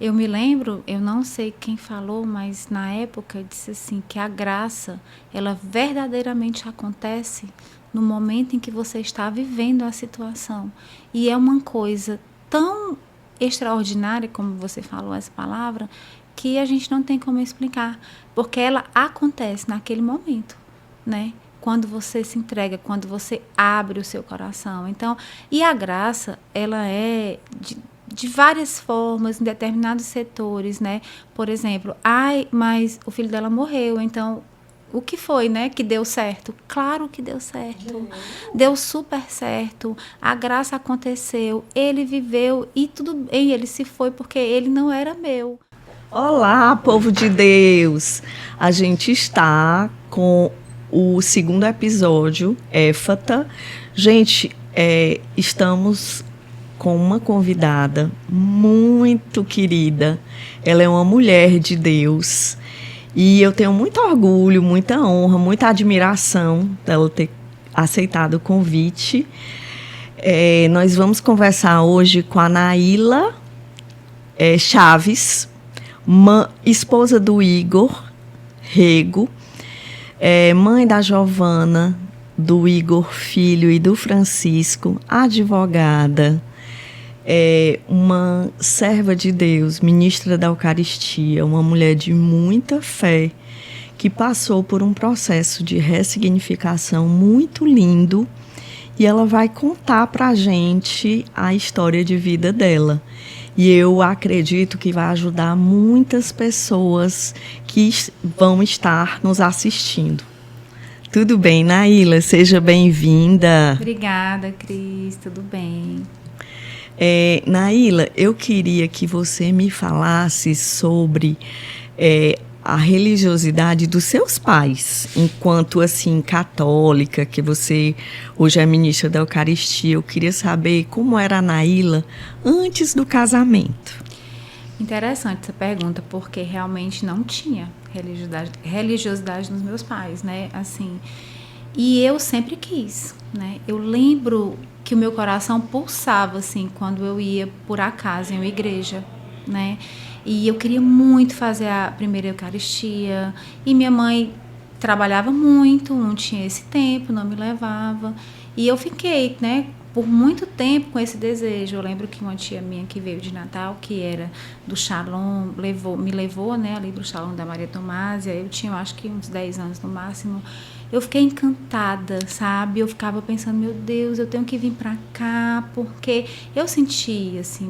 Eu me lembro, eu não sei quem falou, mas na época disse assim, que a graça, ela verdadeiramente acontece no momento em que você está vivendo a situação. E é uma coisa tão extraordinária, como você falou essa palavra, que a gente não tem como explicar, porque ela acontece naquele momento, né? Quando você se entrega, quando você abre o seu coração. Então, e a graça, ela é de várias formas, em determinados setores, né? Por exemplo, mas o filho dela morreu, então o que foi, né, que deu certo? Claro que deu certo. Deu super certo. A graça aconteceu, ele viveu e tudo bem, ele se foi porque ele não era meu. Olá, povo de Deus! A gente está com o segundo episódio, Éfata. Gente, estamos com uma convidada muito querida. Ela é uma mulher de Deus e eu tenho muito orgulho, muita honra, muita admiração dela ter aceitado o convite. Nós vamos conversar hoje com a Naíla Chaves, esposa do Igor Rego, mãe da Giovana, do Igor Filho e do Francisco, advogada, uma serva de Deus, ministra da Eucaristia, uma mulher de muita fé, que passou por um processo de ressignificação muito lindo, e ela vai contar para a gente a história de vida dela. E eu acredito que vai ajudar muitas pessoas que vão estar nos assistindo. Tudo bem, Naíla? Seja bem-vinda. Obrigada, Cris. Tudo bem. Naíla, eu queria que você me falasse sobre a religiosidade dos seus pais, enquanto assim católica, que você hoje é ministra da Eucaristia. Eu queria saber como era a Naíla antes do casamento. Interessante essa pergunta, porque realmente não tinha religiosidade nos meus pais, né? Assim, e eu sempre quis, né? Eu lembro que o meu coração pulsava assim quando eu ia por acaso em uma igreja, né? E eu queria muito fazer a primeira Eucaristia. E minha mãe trabalhava muito, não tinha esse tempo, não me levava. E eu fiquei, né, por muito tempo com esse desejo. Eu lembro que uma tia minha que veio de Natal, que era do Shalom, me levou, né, ali para o Shalom da Maria Tomásia. Eu tinha, acho que uns 10 anos no máximo. Eu fiquei encantada, sabe? Eu ficava pensando, meu Deus, eu tenho que vir para cá, porque eu senti, assim,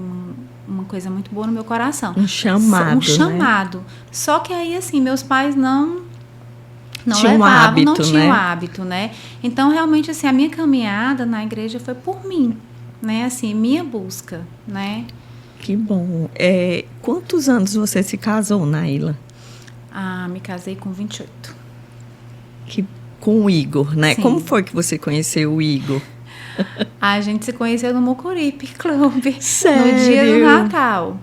uma coisa muito boa no meu coração. Um chamado, Um chamado. Né? Só que aí, assim, meus pais não tinha levavam, hábito, não tinham né? hábito, né? Então, realmente, assim, a minha caminhada na igreja foi por mim, né? Assim, minha busca, né? Que bom. Quantos anos você se casou, Naíla? Me casei com 28. Com o Igor, né? Sim. Como foi que você conheceu o Igor? A gente se conheceu no Mucuripe Club. Sério? No dia do Natal.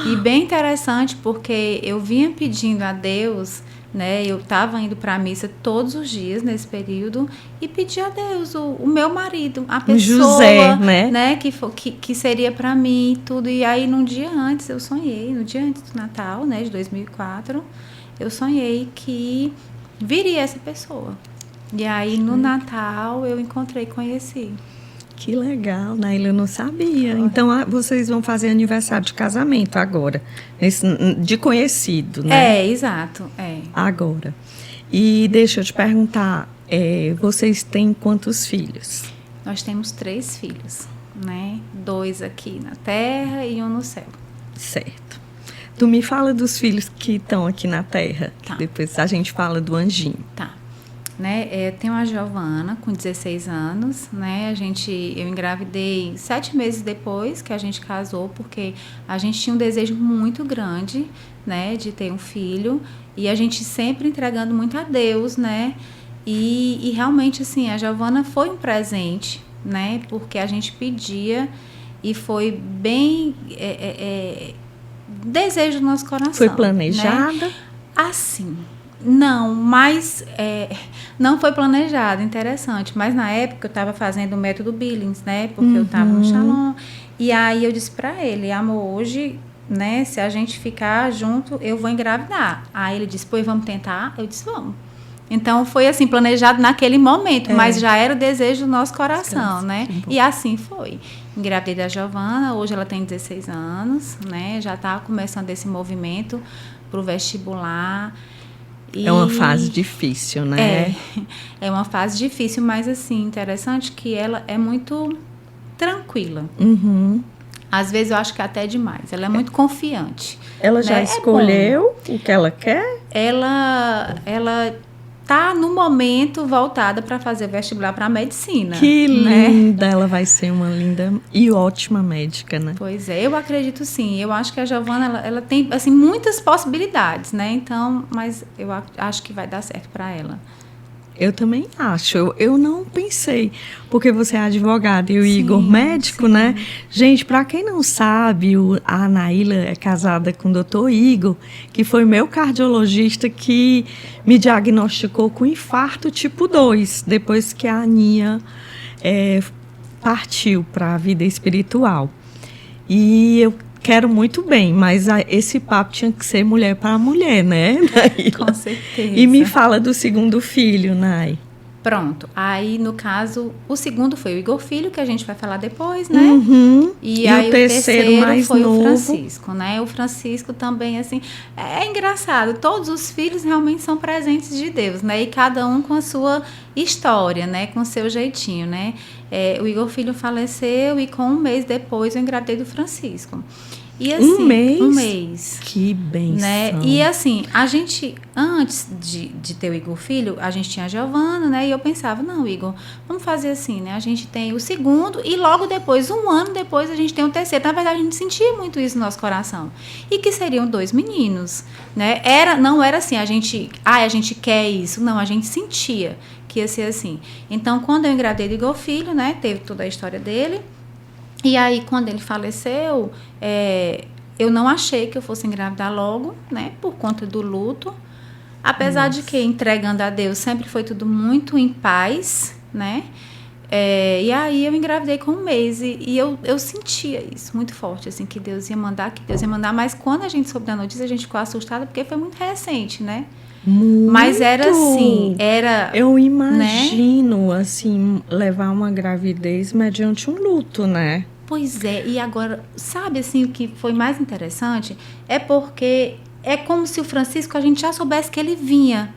E bem interessante, porque eu vinha pedindo a Deus, né? Eu estava indo para a missa todos os dias nesse período e pedi a Deus o meu marido, a pessoa, José, né? Que seria para mim e tudo. E aí, no dia antes do Natal, né, de 2004, eu sonhei que viria essa pessoa. E aí, no Natal, eu encontrei e conheci. Que legal, Naíla, eu não sabia. Então, vocês vão fazer aniversário de casamento agora, de conhecido, né? Exato, Agora. E deixa eu te perguntar, vocês têm quantos filhos? Nós temos 3 filhos, né? 2 aqui na terra e 1 no céu. Certo. Tu me fala dos filhos que estão aqui na terra. Tá. Depois a gente fala do anjinho. Tá. Né, eu tenho a Giovana com 16 anos, né? Eu engravidei 7 meses depois que a gente casou, porque a gente tinha um desejo muito grande, né, de ter um filho, e a gente sempre entregando muito a Deus, né? E realmente, assim, a Giovana foi um presente, né? Porque a gente pedia e foi bem desejo do nosso coração. Foi planejada? Né? Assim. Não, mas não foi planejado, interessante. Mas na época eu estava fazendo o método Billings, né? Porque eu estava no Shalom. E aí eu disse para ele, amor, hoje né, se a gente ficar junto, eu vou engravidar. Aí ele disse, pois vamos tentar? Eu disse, vamos. Então, foi assim, planejado naquele momento, mas já era o desejo do nosso coração, né? E assim foi. Engravidei da Giovana, hoje ela tem 16 anos, né? Já está começando esse movimento para o vestibular. É uma fase difícil, né? É uma fase difícil, mas assim, interessante que ela é muito tranquila. Uhum. Às vezes eu acho que até demais. Ela é muito confiante. Ela já escolheu o que ela quer? Ela tá no momento voltada para fazer vestibular para medicina. Que né? linda! Ela vai ser uma linda e ótima médica, né? Pois é, eu acredito sim. Eu acho que a Giovana ela tem assim muitas possibilidades, né? Então, mas eu acho que vai dar certo para ela. Eu também acho. Eu não pensei, porque você é advogada e o Igor médico, né? Gente, para quem não sabe, a Naila é casada com o doutor Igor, que foi meu cardiologista que me diagnosticou com infarto tipo 2, depois que a Aninha partiu para a vida espiritual. E eu quero muito bem, mas esse papo tinha que ser mulher para mulher, né, Naila? Com certeza. E me fala do segundo filho, Nay. Pronto. Aí, no caso, o segundo foi o Igor Filho, que a gente vai falar depois, né? Uhum. E aí o terceiro mais foi novo. o Francisco, né? O Francisco também, assim, é engraçado. Todos os filhos realmente são presentes de Deus, né? E cada um com a sua história, né? Com o seu jeitinho, né? O Igor Filho faleceu e com um mês depois eu engravidei do Francisco. E assim, um mês. Que bênção. Né? E assim, a gente, antes de ter o Igor Filho, a gente tinha a Giovana, né? E eu pensava, não, Igor, vamos fazer assim, né? A gente tem o segundo e logo depois, um ano depois, a gente tem o terceiro. Na verdade, a gente sentia muito isso no nosso coração. E que seriam 2 meninos, né? Não era assim, a gente quer isso. Não, a gente sentia que ia ser assim. Então, quando eu engravidei do Igor Filho, né? Teve toda a história dele. E aí, quando ele faleceu, eu não achei que eu fosse engravidar logo, né? Por conta do luto. Apesar de que, entregando a Deus, sempre foi tudo muito em paz, né? E aí, eu engravidei com um mês. E eu sentia isso muito forte, assim, que Deus ia mandar. Mas quando a gente soube da notícia, a gente ficou assustada, porque foi muito recente, né? Muito. Mas era assim, eu imagino, né? Assim, levar uma gravidez mediante um luto, né? Pois é, e agora, sabe assim, o que foi mais interessante? É porque é como se o Francisco, a gente já soubesse que ele vinha.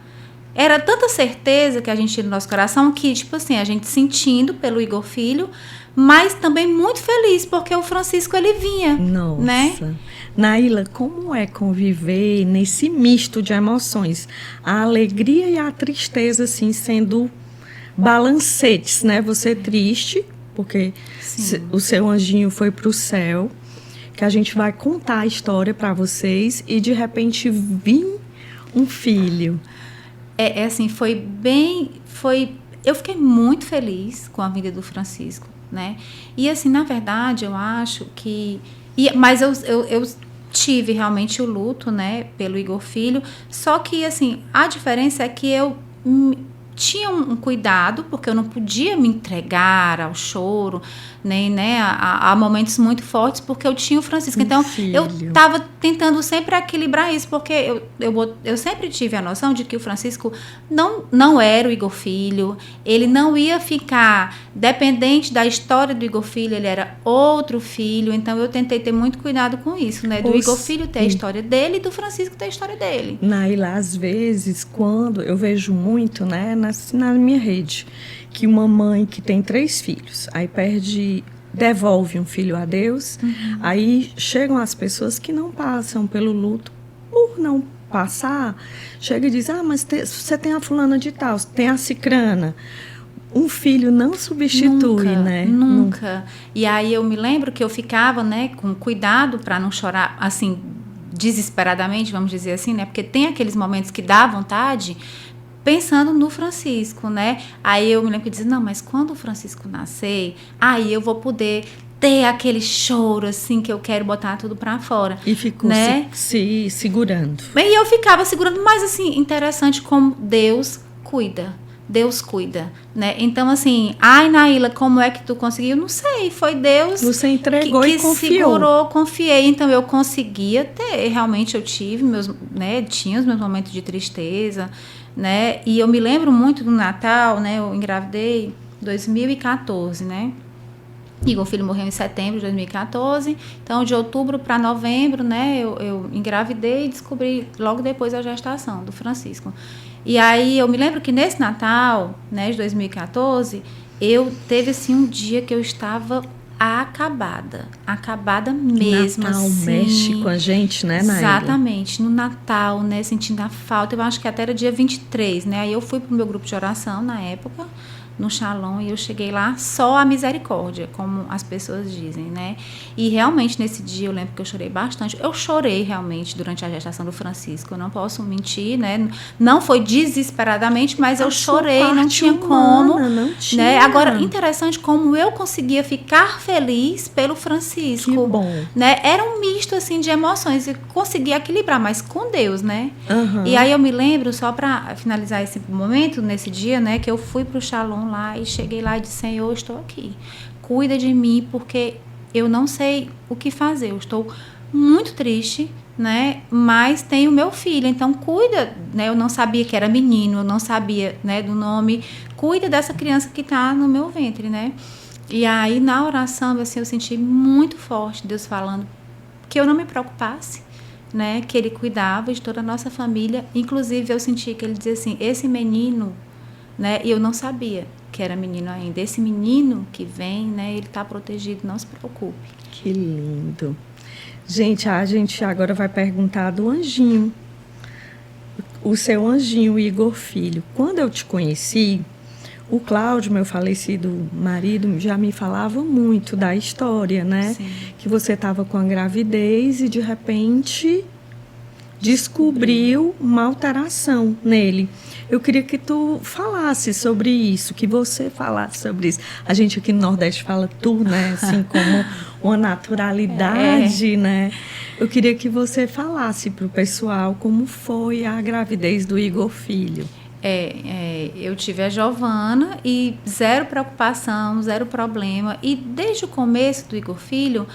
Era tanta certeza que a gente tinha no nosso coração que, tipo assim, a gente sentindo pelo Igor Filho, mas também muito feliz, porque o Francisco, ele vinha. Nossa. Né? Naila, como é conviver nesse misto de emoções? A alegria e a tristeza, assim, sendo balancetes, né? Você triste, porque o seu anjinho foi para o céu, que a gente vai contar a história para vocês, e de repente vir um filho. Assim, eu fiquei muito feliz com a vinda do Francisco, né? E assim, na verdade, eu acho que... Mas eu tive realmente o luto, né, pelo Igor Filho, só que, assim, a diferença é que eu tinha um cuidado, porque eu não podia me entregar ao choro, nem, né, a momentos muito fortes, porque eu tinha o Francisco. Então, eu estava tentando sempre equilibrar isso, porque eu sempre tive a noção de que o Francisco não era o Igor Filho, ele não ia ficar dependente da história do Igor Filho, ele era outro filho. Então, eu tentei ter muito cuidado com isso, né, do Igor Filho ter a história dele e do Francisco ter a história dele. Naila, às vezes, quando eu vejo muito, né, na minha rede, que uma mãe que tem 3 filhos, aí devolve um filho a Deus, aí chegam as pessoas que não passam pelo luto, por não passar, chega e diz, mas você tem a fulana de tal, tem a cicrana. Um filho não substitui, né? Nunca. E aí eu me lembro que eu ficava, né, com cuidado para não chorar, assim, desesperadamente, vamos dizer assim, né? Porque tem aqueles momentos que dá vontade, pensando no Francisco, né? Aí eu me lembro que dizia, não, mas quando o Francisco nascer, aí eu vou poder ter aquele choro, assim, que eu quero botar tudo pra fora. E ficou, né, se segurando. E eu ficava segurando, mas assim, interessante como Deus cuida, Deus cuida, né? Então, assim, ai, Naila, como é que tu conseguiu? Não sei, foi Deus. Você entregou que e confiou. segurou, confiei. Então, eu conseguia ter, realmente eu tive né? Tinha os meus momentos de tristeza, né? E eu me lembro muito do Natal, né? Eu engravidei em 2014, né? Igor Filho morreu em setembro de 2014, então de outubro para novembro, né, eu engravidei e descobri logo depois a gestação do Francisco. E aí eu me lembro que nesse Natal, né, de 2014, eu teve assim um dia que eu estava acabada mesmo. Natal assim, mexe com a gente, né, Naila? Exatamente, no Natal, né, sentindo a falta, eu acho que até era dia 23, né, aí eu fui pro meu grupo de oração na época, no Shalom, e eu cheguei lá só a misericórdia, como as pessoas dizem, né? E realmente nesse dia eu lembro que eu chorei bastante. Eu chorei realmente durante a gestação do Francisco, eu não posso mentir, né? Não foi desesperadamente, mas eu chorei, não tinha como, não tinha. né? Agora, interessante como eu conseguia ficar feliz pelo Francisco. Que bom. Né? Era um misto assim de emoções, eu conseguia equilibrar, mas com Deus, né? Uhum. E aí eu me lembro, só para finalizar esse momento, nesse dia, né, que eu fui pro Shalom lá e cheguei lá e disse, Senhor, eu estou aqui, cuida de mim, porque eu não sei o que fazer, eu estou muito triste, né, mas tenho meu filho, então cuida, né, eu não sabia que era menino, eu não sabia, né, do nome, cuida dessa criança que está no meu ventre, né, e aí na oração, assim, eu senti muito forte Deus falando que eu não me preocupasse, né, que ele cuidava de toda a nossa família, inclusive eu senti que ele dizia assim, esse menino, né, e eu não sabia que era menino ainda, esse menino que vem, né, ele está protegido, não se preocupe. Que lindo. Gente, a gente agora vai perguntar do anjinho, o seu anjinho, Igor Filho. Quando eu te conheci, o Cláudio, meu falecido marido, já me falava muito da história, né? Sim. Que você estava com a gravidez e, de repente, descobriu uma alteração nele. Eu queria que tu falasse sobre isso, que você falasse sobre isso. A gente aqui no Nordeste fala tu, né? Assim, como uma naturalidade, né? Eu queria que você falasse para o pessoal como foi a gravidez do Igor Filho. Eu tive a Giovana e zero preocupação, zero problema. E desde o começo do Igor Filho,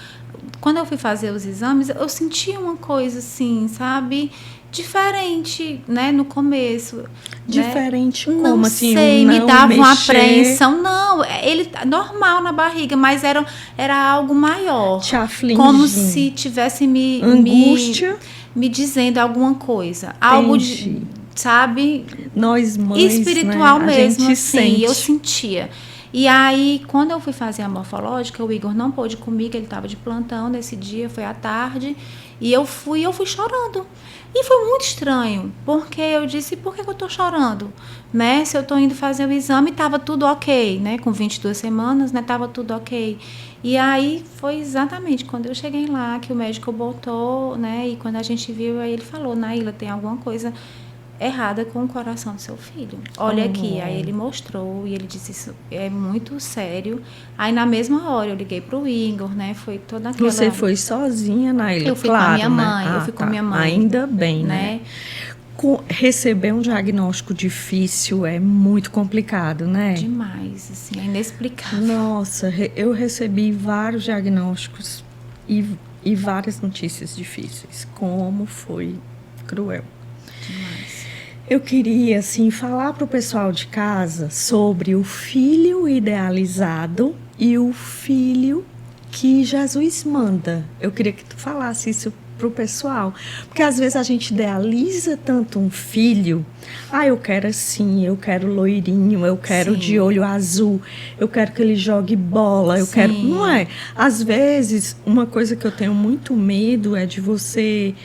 quando eu fui fazer os exames, eu sentia uma coisa assim, sabe? Diferente, né? No começo. Diferente né? como? Não assim, sei, não me dava mexer. uma apreensão. Não, ele normal na barriga, mas era algo maior. Te afligindo. Como se tivesse Angústia. me dizendo alguma coisa. Algo de, sabe? Nós mães, espiritual, né? mesmo, a gente assim, sente. eu sentia. E aí, quando eu fui fazer a morfológica, o Igor não pôde comigo, ele estava de plantão nesse dia, foi à tarde, e eu fui chorando. E foi muito estranho, porque eu disse, por que eu estou chorando? Né? Se eu estou indo fazer o exame, estava tudo ok, né? Com 22 semanas, né? Estava tudo ok. E aí, foi exatamente quando eu cheguei lá, que o médico botou, né? E quando a gente viu, aí ele falou, Naila, tem alguma coisa errada com o coração do seu filho. Olha aqui. Aí ele mostrou e ele disse, isso é muito sério. Aí na mesma hora eu liguei pro Igor, né? Foi toda aquela... Você foi sozinha, Naila? Eu fui claro, com a minha mãe, né? eu fui com a minha mãe. Ainda bem, né? Receber um diagnóstico difícil é muito complicado, né? Demais, assim, é inexplicável. Nossa, eu recebi vários diagnósticos e várias notícias difíceis. Como foi cruel. Demais. Eu queria, assim, falar para o pessoal de casa sobre o filho idealizado e o filho que Jesus manda. Eu queria que tu falasse isso para o pessoal, porque às vezes a gente idealiza tanto um filho. Eu quero assim, eu quero loirinho, eu quero Sim. de olho azul, eu quero que ele jogue bola, eu Sim. quero... Não é? Às vezes, uma coisa que eu tenho muito medo é de você...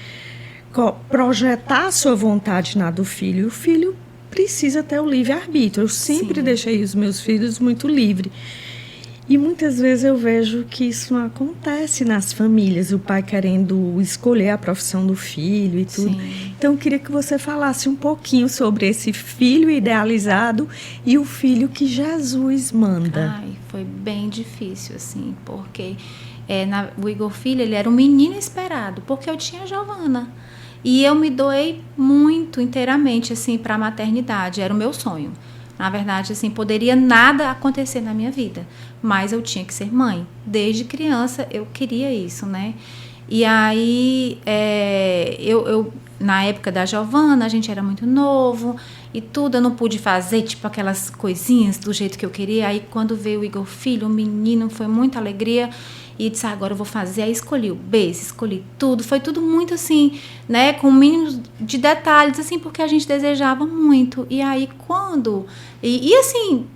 projetar a sua vontade na do filho. O filho precisa ter o livre-arbítrio. Eu sempre Sim. deixei os meus filhos muito livres. E muitas vezes eu vejo que isso não acontece nas famílias, o pai querendo escolher a profissão do filho e tudo. Sim. Então eu queria que você falasse um pouquinho sobre esse filho idealizado e o filho que Jesus manda. Foi bem difícil, assim, porque o Igor Filho, ele era um menino esperado, porque eu tinha a Giovana. E eu me doei muito inteiramente, assim, para a maternidade, era o meu sonho. Na verdade, assim, poderia nada acontecer na minha vida, mas eu tinha que ser mãe. Desde criança eu queria isso, né? E aí, na época da Giovana, a gente era muito novo e tudo, eu não pude fazer, tipo, aquelas coisinhas do jeito que eu queria. Aí, quando veio o Igor Filho, o menino, foi muita alegria. E disse, agora eu vou fazer. Aí escolhi o berço, escolhi tudo. Foi tudo muito assim, né? Com o mínimo de detalhes, assim, porque a gente desejava muito. E aí, quando... E assim,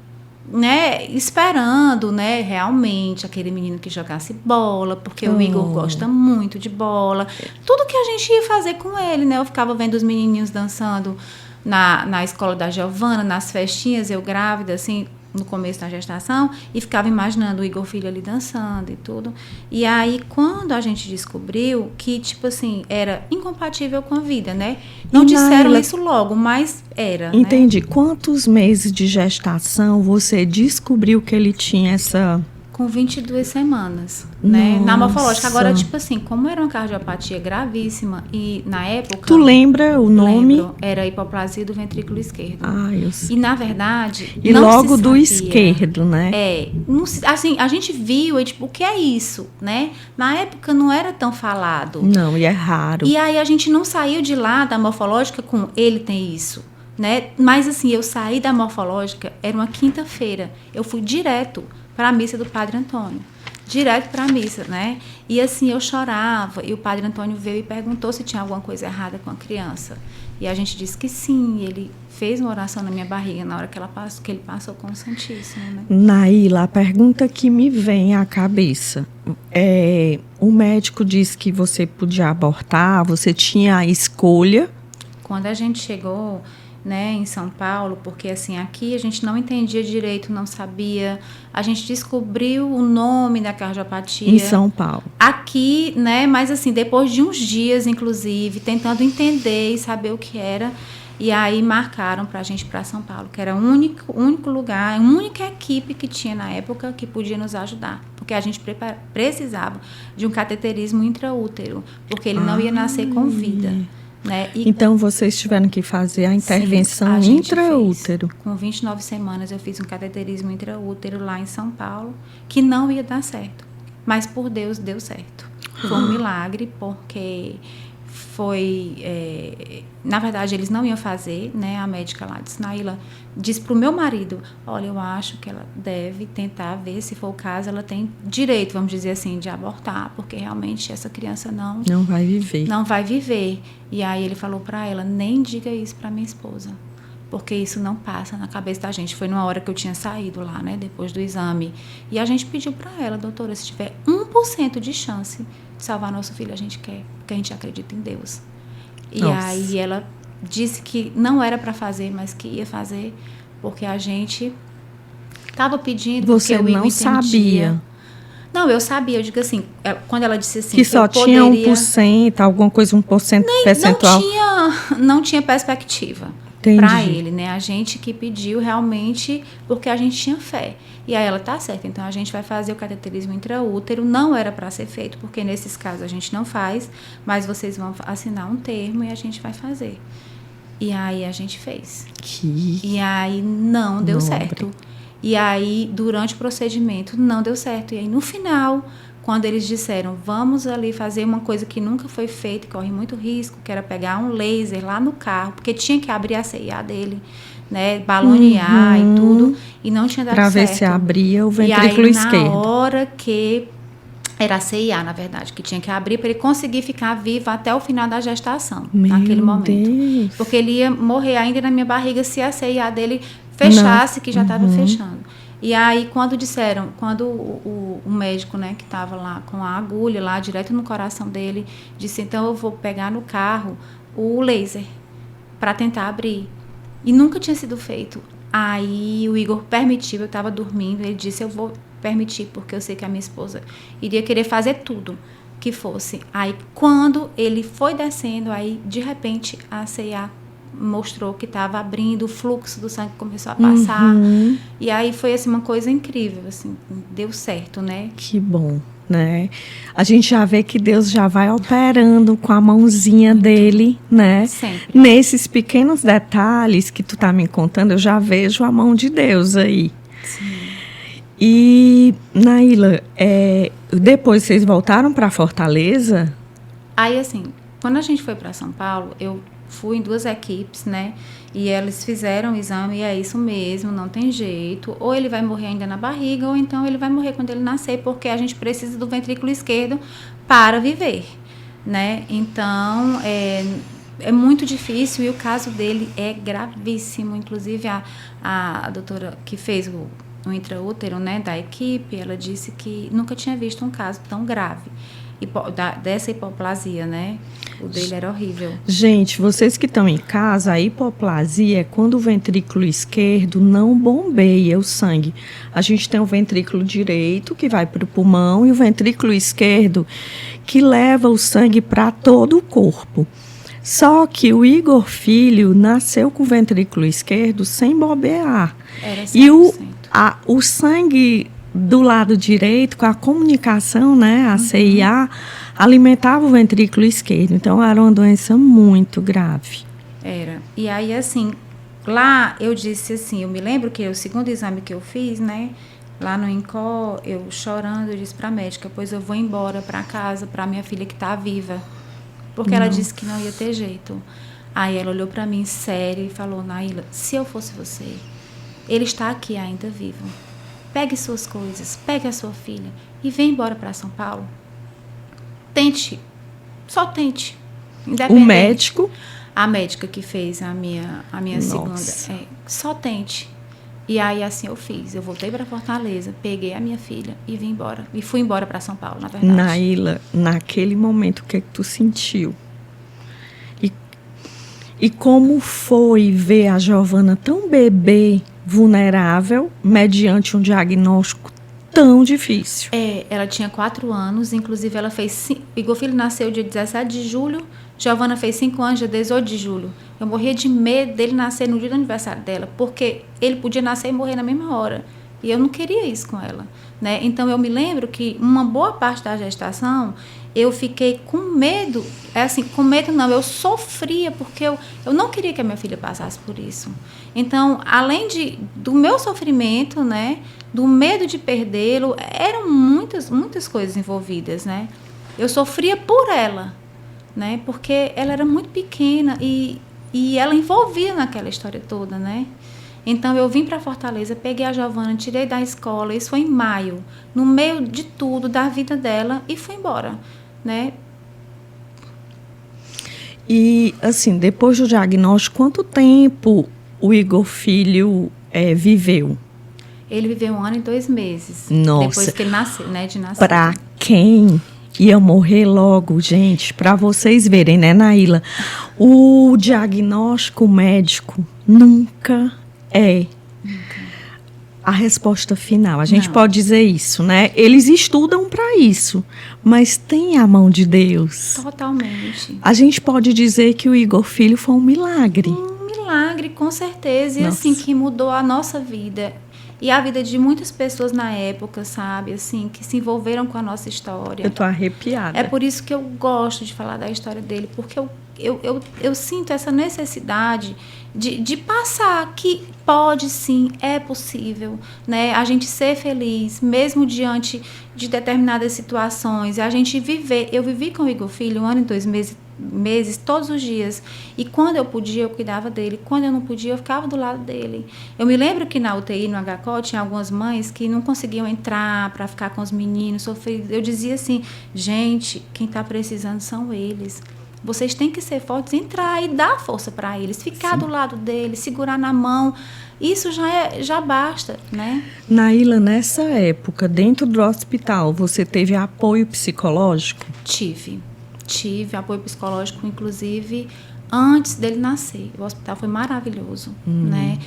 né? Esperando, né? Realmente, aquele menino que jogasse bola, porque o Igor gosta muito de bola. Tudo que a gente ia fazer com ele, né? Eu ficava vendo os menininhos dançando na escola da Giovana, nas festinhas, eu grávida, assim... no começo da gestação, e ficava imaginando o Igor Filho ali dançando e tudo. E aí, quando a gente descobriu que, tipo assim, era incompatível com a vida, né? Não disseram isso logo, mas era, Entendi. né? Quantos meses de gestação você descobriu que ele tinha essa... Com 22 semanas, né? Na morfológica. Agora, tipo assim, como era uma cardiopatia gravíssima e na época... Tu lembra o nome? Lembro, era hipoplasia do ventrículo esquerdo. Ah, eu sei. E, na verdade, e não logo se do sabia. esquerdo, né? Assim, a gente viu, e tipo, o que é isso, né? Na época não era tão falado. Não, e é raro. E aí a gente não saiu de lá da morfológica com ele tem isso, né? Mas assim, eu saí da morfológica, era uma quinta-feira. Eu fui direto para a missa do Padre Antônio. Direto para a missa, né? E assim, eu chorava. E o Padre Antônio veio e perguntou se tinha alguma coisa errada com a criança. E a gente disse que sim. E ele fez uma oração na minha barriga na hora que ele passou com o Santíssimo, né? Naíla, a pergunta que me vem à cabeça o médico disse que você podia abortar, você tinha a escolha. Quando a gente chegou, né, em São Paulo, porque assim, aqui a gente não entendia direito, não sabia, a gente descobriu o nome da cardiopatia. Em São Paulo. Aqui, né, mas assim, depois de uns dias, inclusive, tentando entender e saber o que era, e aí marcaram pra gente para São Paulo, que era o único lugar, a única equipe que tinha na época que podia nos ajudar, porque a gente precisava de um cateterismo intraútero, porque ele não ia nascer com vida. Né? Então, vocês tiveram que fazer a intervenção intraútero. Com 29 semanas, eu fiz um cateterismo intraútero lá em São Paulo, que não ia dar certo. Mas, por Deus, deu certo. Foi um milagre, porque na verdade, eles não iam fazer, né? A médica lá disse, Naíla, disse para o meu marido, olha, eu acho que ela deve tentar ver, se for o caso, ela tem direito, vamos dizer assim, de abortar, porque realmente essa criança não vai viver. E aí ele falou para ela, nem diga isso para minha esposa, porque isso não passa na cabeça da gente. Foi numa hora que eu tinha saído lá, né? Depois do exame. E a gente pediu para ela, doutora, se tiver 1% de chance de salvar nosso filho, a gente quer, porque a gente acredita em Deus. E aí ela disse que não era para fazer, mas que ia fazer, porque a gente estava pedindo. Você porque não sabia? Não, eu sabia. Eu digo assim, quando ela disse assim... Que só tinha 1%, alguma coisa, 1% percentual. Não tinha perspectiva para ele, né? A gente que pediu realmente, porque a gente tinha fé. E aí ela, tá certa, então a gente vai fazer o cateterismo intraútero, não era para ser feito, porque nesses casos a gente não faz, mas vocês vão assinar um termo e a gente vai fazer. E aí a gente fez. E aí não deu certo. E aí, durante o procedimento, não deu certo. E aí, no final, quando eles disseram, vamos ali fazer uma coisa que nunca foi feita, corre muito risco, que era pegar um laser lá no carro, porque tinha que abrir a CIA dele, né, balonear e tudo, e não tinha dado certo. Para ver se abria o ventrículo esquerdo. Na hora que era a CIA, na verdade, que tinha que abrir para ele conseguir ficar vivo até o final da gestação, naquele momento. Deus. Porque ele ia morrer ainda na minha barriga se a CIA dele fechasse, que já estava fechando. E aí, quando o médico, né, que estava lá com a agulha lá direto no coração dele, disse, então eu vou pegar no carro o laser para tentar abrir. E nunca tinha sido feito. Aí o Igor permitiu, eu estava dormindo, ele disse, eu vou permitir, porque eu sei que a minha esposa iria querer fazer tudo que fosse. Aí quando ele foi descendo, aí de repente a CIA mostrou que estava abrindo, o fluxo do sangue começou a passar. E aí foi assim uma coisa incrível, assim, deu certo, né? Que bom. né? A gente já vê que Deus já vai operando com a mãozinha dele, né? Sempre. Nesses pequenos detalhes que tu tá me contando, eu já vejo a mão de Deus aí. Sim. E, Naila, depois vocês voltaram para Fortaleza? Aí, assim, quando a gente foi para São Paulo, eu fui em 2 equipes, né? E eles fizeram o exame e é isso mesmo, não tem jeito. Ou ele vai morrer ainda na barriga, ou então ele vai morrer quando ele nascer, porque a gente precisa do ventrículo esquerdo para viver, né? Então, é muito difícil e o caso dele é gravíssimo. Inclusive, a doutora que fez o intraútero, né, da equipe, ela disse que nunca tinha visto um caso tão grave dessa hipoplasia, né? O dele era horrível. Gente, vocês que estão em casa, a hipoplasia é quando o ventrículo esquerdo não bombeia o sangue. A gente tem o ventrículo direito, que vai para o pulmão, e o ventrículo esquerdo, que leva o sangue para todo o corpo. Só que o Igor Filho nasceu com o ventrículo esquerdo sem bombear. Era 100%. E o sangue do lado direito, com a comunicação, né, a CIA, alimentava o ventrículo esquerdo. Então, era uma doença muito grave. Era. E aí, assim, lá eu disse assim, eu me lembro que o segundo exame que eu fiz, né, lá no INCOR, eu chorando, eu disse pra médica, pois eu vou embora pra casa, pra minha filha que tá viva. Porque ela disse que não ia ter jeito. Aí ela olhou pra mim séria e falou, Naila, se eu fosse você, ele está aqui ainda vivo. Pegue suas coisas, pegue a sua filha e vem embora para São Paulo. Tente, só tente. O médico? A médica que fez a minha segunda. Só tente. E aí assim eu fiz. Eu voltei para Fortaleza, peguei a minha filha e vim embora. E fui embora para São Paulo, na verdade. Naila, naquele momento, o que é que tu sentiu? E como foi ver a Giovana tão bebê, vulnerável, mediante um diagnóstico tão difícil? Ela tinha 4 anos, inclusive ela fez... Igor Filho nasceu dia 17 de julho, Giovana fez 5 anos, dia 18 de julho. Eu morria de medo dele nascer no dia do aniversário dela, porque ele podia nascer e morrer na mesma hora. E eu não queria isso com ela, né? Então, eu me lembro que uma boa parte da gestação, eu fiquei com medo. Com medo não, eu sofria, porque eu não queria que a minha filha passasse por isso. Então, além do meu sofrimento, né? Do medo de perdê-lo, eram muitas coisas envolvidas, né? Eu sofria por ela, né? Porque ela era muito pequena e ela envolvia naquela história toda, né? Então, eu vim para Fortaleza, peguei a Giovana, tirei da escola, isso foi em maio, no meio de tudo, da vida dela, e fui embora, né? E, assim, depois do diagnóstico, quanto tempo o Igor Filho viveu? Ele viveu 1 ano e 2 meses. Nossa. Depois que ele nasceu, né? De nascer. Pra quem ia morrer logo, gente, para vocês verem, né, Naila? O diagnóstico médico nunca é a resposta final. A gente pode dizer isso, né? Eles estudam para isso, mas tem a mão de Deus. Totalmente. A gente pode dizer que o Igor Filho foi um milagre. Um milagre, com certeza. E Nossa. assim, que mudou a nossa vida. E a vida de muitas pessoas na época, sabe? Assim, que se envolveram com a nossa história. Eu tô arrepiada. É por isso que eu gosto de falar da história dele, porque eu sinto essa necessidade de passar que pode sim, é possível, né? A gente ser feliz, mesmo diante de determinadas situações, a gente viver. Eu vivi com o Igor Filho 1 ano e 2 meses, todos os dias. E quando eu podia, eu cuidava dele. Quando eu não podia, eu ficava do lado dele. Eu me lembro que na UTI, no HCO, tinha algumas mães que não conseguiam entrar para ficar com os meninos sofridos. Eu dizia assim, gente, quem está precisando são eles. Vocês têm que ser fortes, entrar e dar força para eles, ficar Sim. do lado deles, segurar na mão. Isso já basta, né? Naila, nessa época, dentro do hospital, você teve apoio psicológico? Tive apoio psicológico, inclusive, antes dele nascer. O hospital foi maravilhoso, né?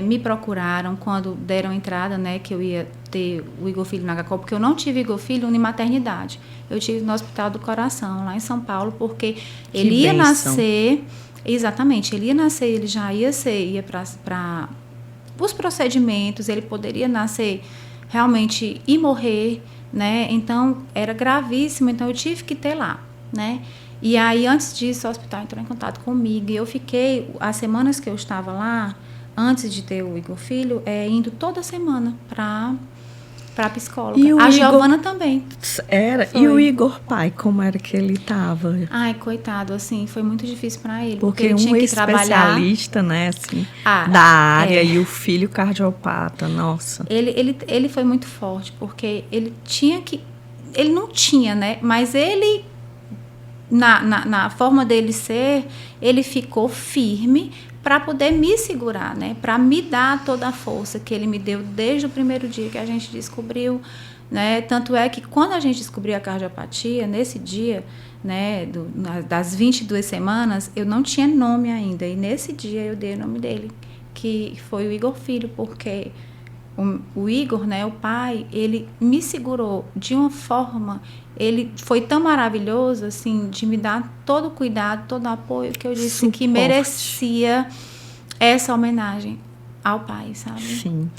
Me procuraram quando deram entrada, né? Que eu ia ter o Igor Filho na HCO, porque eu não tive Igor Filho em maternidade. Eu tive no Hospital do Coração, lá em São Paulo, porque ele ia nascer... Exatamente, ele ia nascer, ele já ia para os procedimentos, ele poderia nascer realmente e morrer, né? Então, era gravíssimo, então eu tive que ter lá, né? E aí, antes disso, o hospital entrou em contato comigo e eu fiquei, as semanas que eu estava lá, antes de ter o Igor Filho, indo toda semana para a psicóloga. A Giovana também. Era. Foi. E o Igor pai, como era que ele estava? Ai, coitado, assim, foi muito difícil para ele. Porque ele tinha que especialista, né, assim, da área, e o filho cardiopata, nossa. Ele foi muito forte, porque ele tinha que... Ele não tinha, né? Mas ele, na forma dele ser, ele ficou firme para poder me segurar, né? Para me dar toda a força que ele me deu desde o primeiro dia que a gente descobriu, né? Tanto é que quando a gente descobriu a cardiopatia, nesse dia, né, das 22 semanas, eu não tinha nome ainda. E nesse dia eu dei o nome dele, que foi o Igor Filho, porque o Igor, né, o pai, ele me segurou de uma forma, ele foi tão maravilhoso, assim, de me dar todo o cuidado, todo o apoio, que eu disse Suporte. que merecia essa homenagem ao pai, sabe? Sim,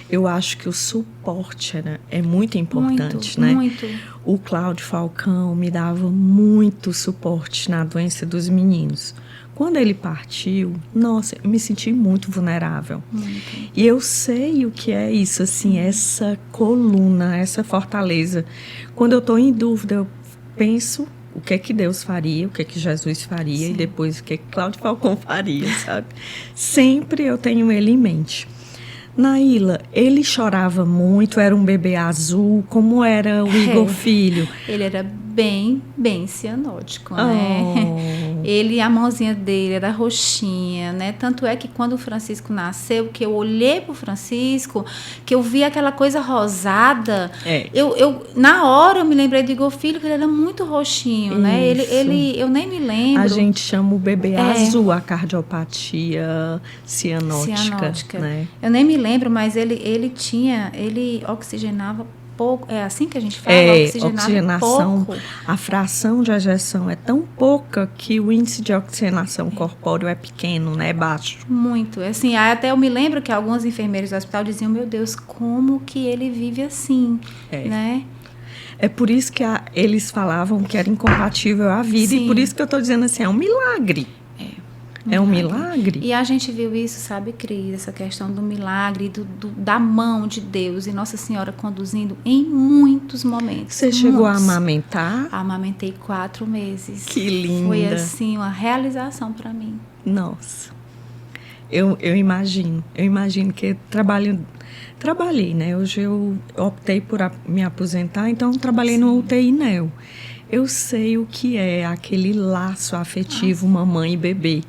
eu acho que o suporte é muito importante, né? Muito. O Cláudio Falcão me dava muito suporte na doença dos meninos. Quando ele partiu, nossa, eu me senti muito vulnerável. Muito. E eu sei o que é isso, assim, essa coluna, essa fortaleza. Quando eu estou em dúvida, eu penso o que é que Deus faria, o que é que Jesus faria, sim, e depois o que é que Cláudio Falcão faria, sabe? Sempre eu tenho ele em mente. Naíla, ele chorava muito, era um bebê azul, como era o Igor Filho? Ele era bem cianótico, né? A mãozinha dele era roxinha, né? Tanto é que quando o Francisco nasceu, que eu olhei pro Francisco, que eu vi aquela coisa rosada, na hora eu me lembrei do Igor Filho, que ele era muito roxinho, né? Eu nem me lembro. A gente chama o bebê azul, a cardiopatia cianótica. Né? Eu nem me lembro, mas ele oxigenava pouco, é assim que a gente fala, oxigenação pouco. A fração de ejeção é tão pouca que o índice de oxigenação corpóreo é pequeno, né? É baixo. Muito, assim, até eu me lembro que alguns enfermeiros do hospital diziam, meu Deus, como que ele vive assim, né? É por isso que eles falavam que era incompatível à vida. Sim. E por isso que eu estou dizendo assim, é um milagre. É um milagre. E a gente viu isso, sabe, Cris? Essa questão do milagre, da mão de Deus e Nossa Senhora conduzindo em muitos momentos. Você chegou a amamentar? Amamentei 4 meses. Que linda. Foi, assim, uma realização para mim. Nossa. Eu imagino. Eu imagino que trabalhei, né? Hoje eu optei por me aposentar, então trabalhei no UTI NEO. Eu sei o que é aquele laço afetivo mamãe e bebê.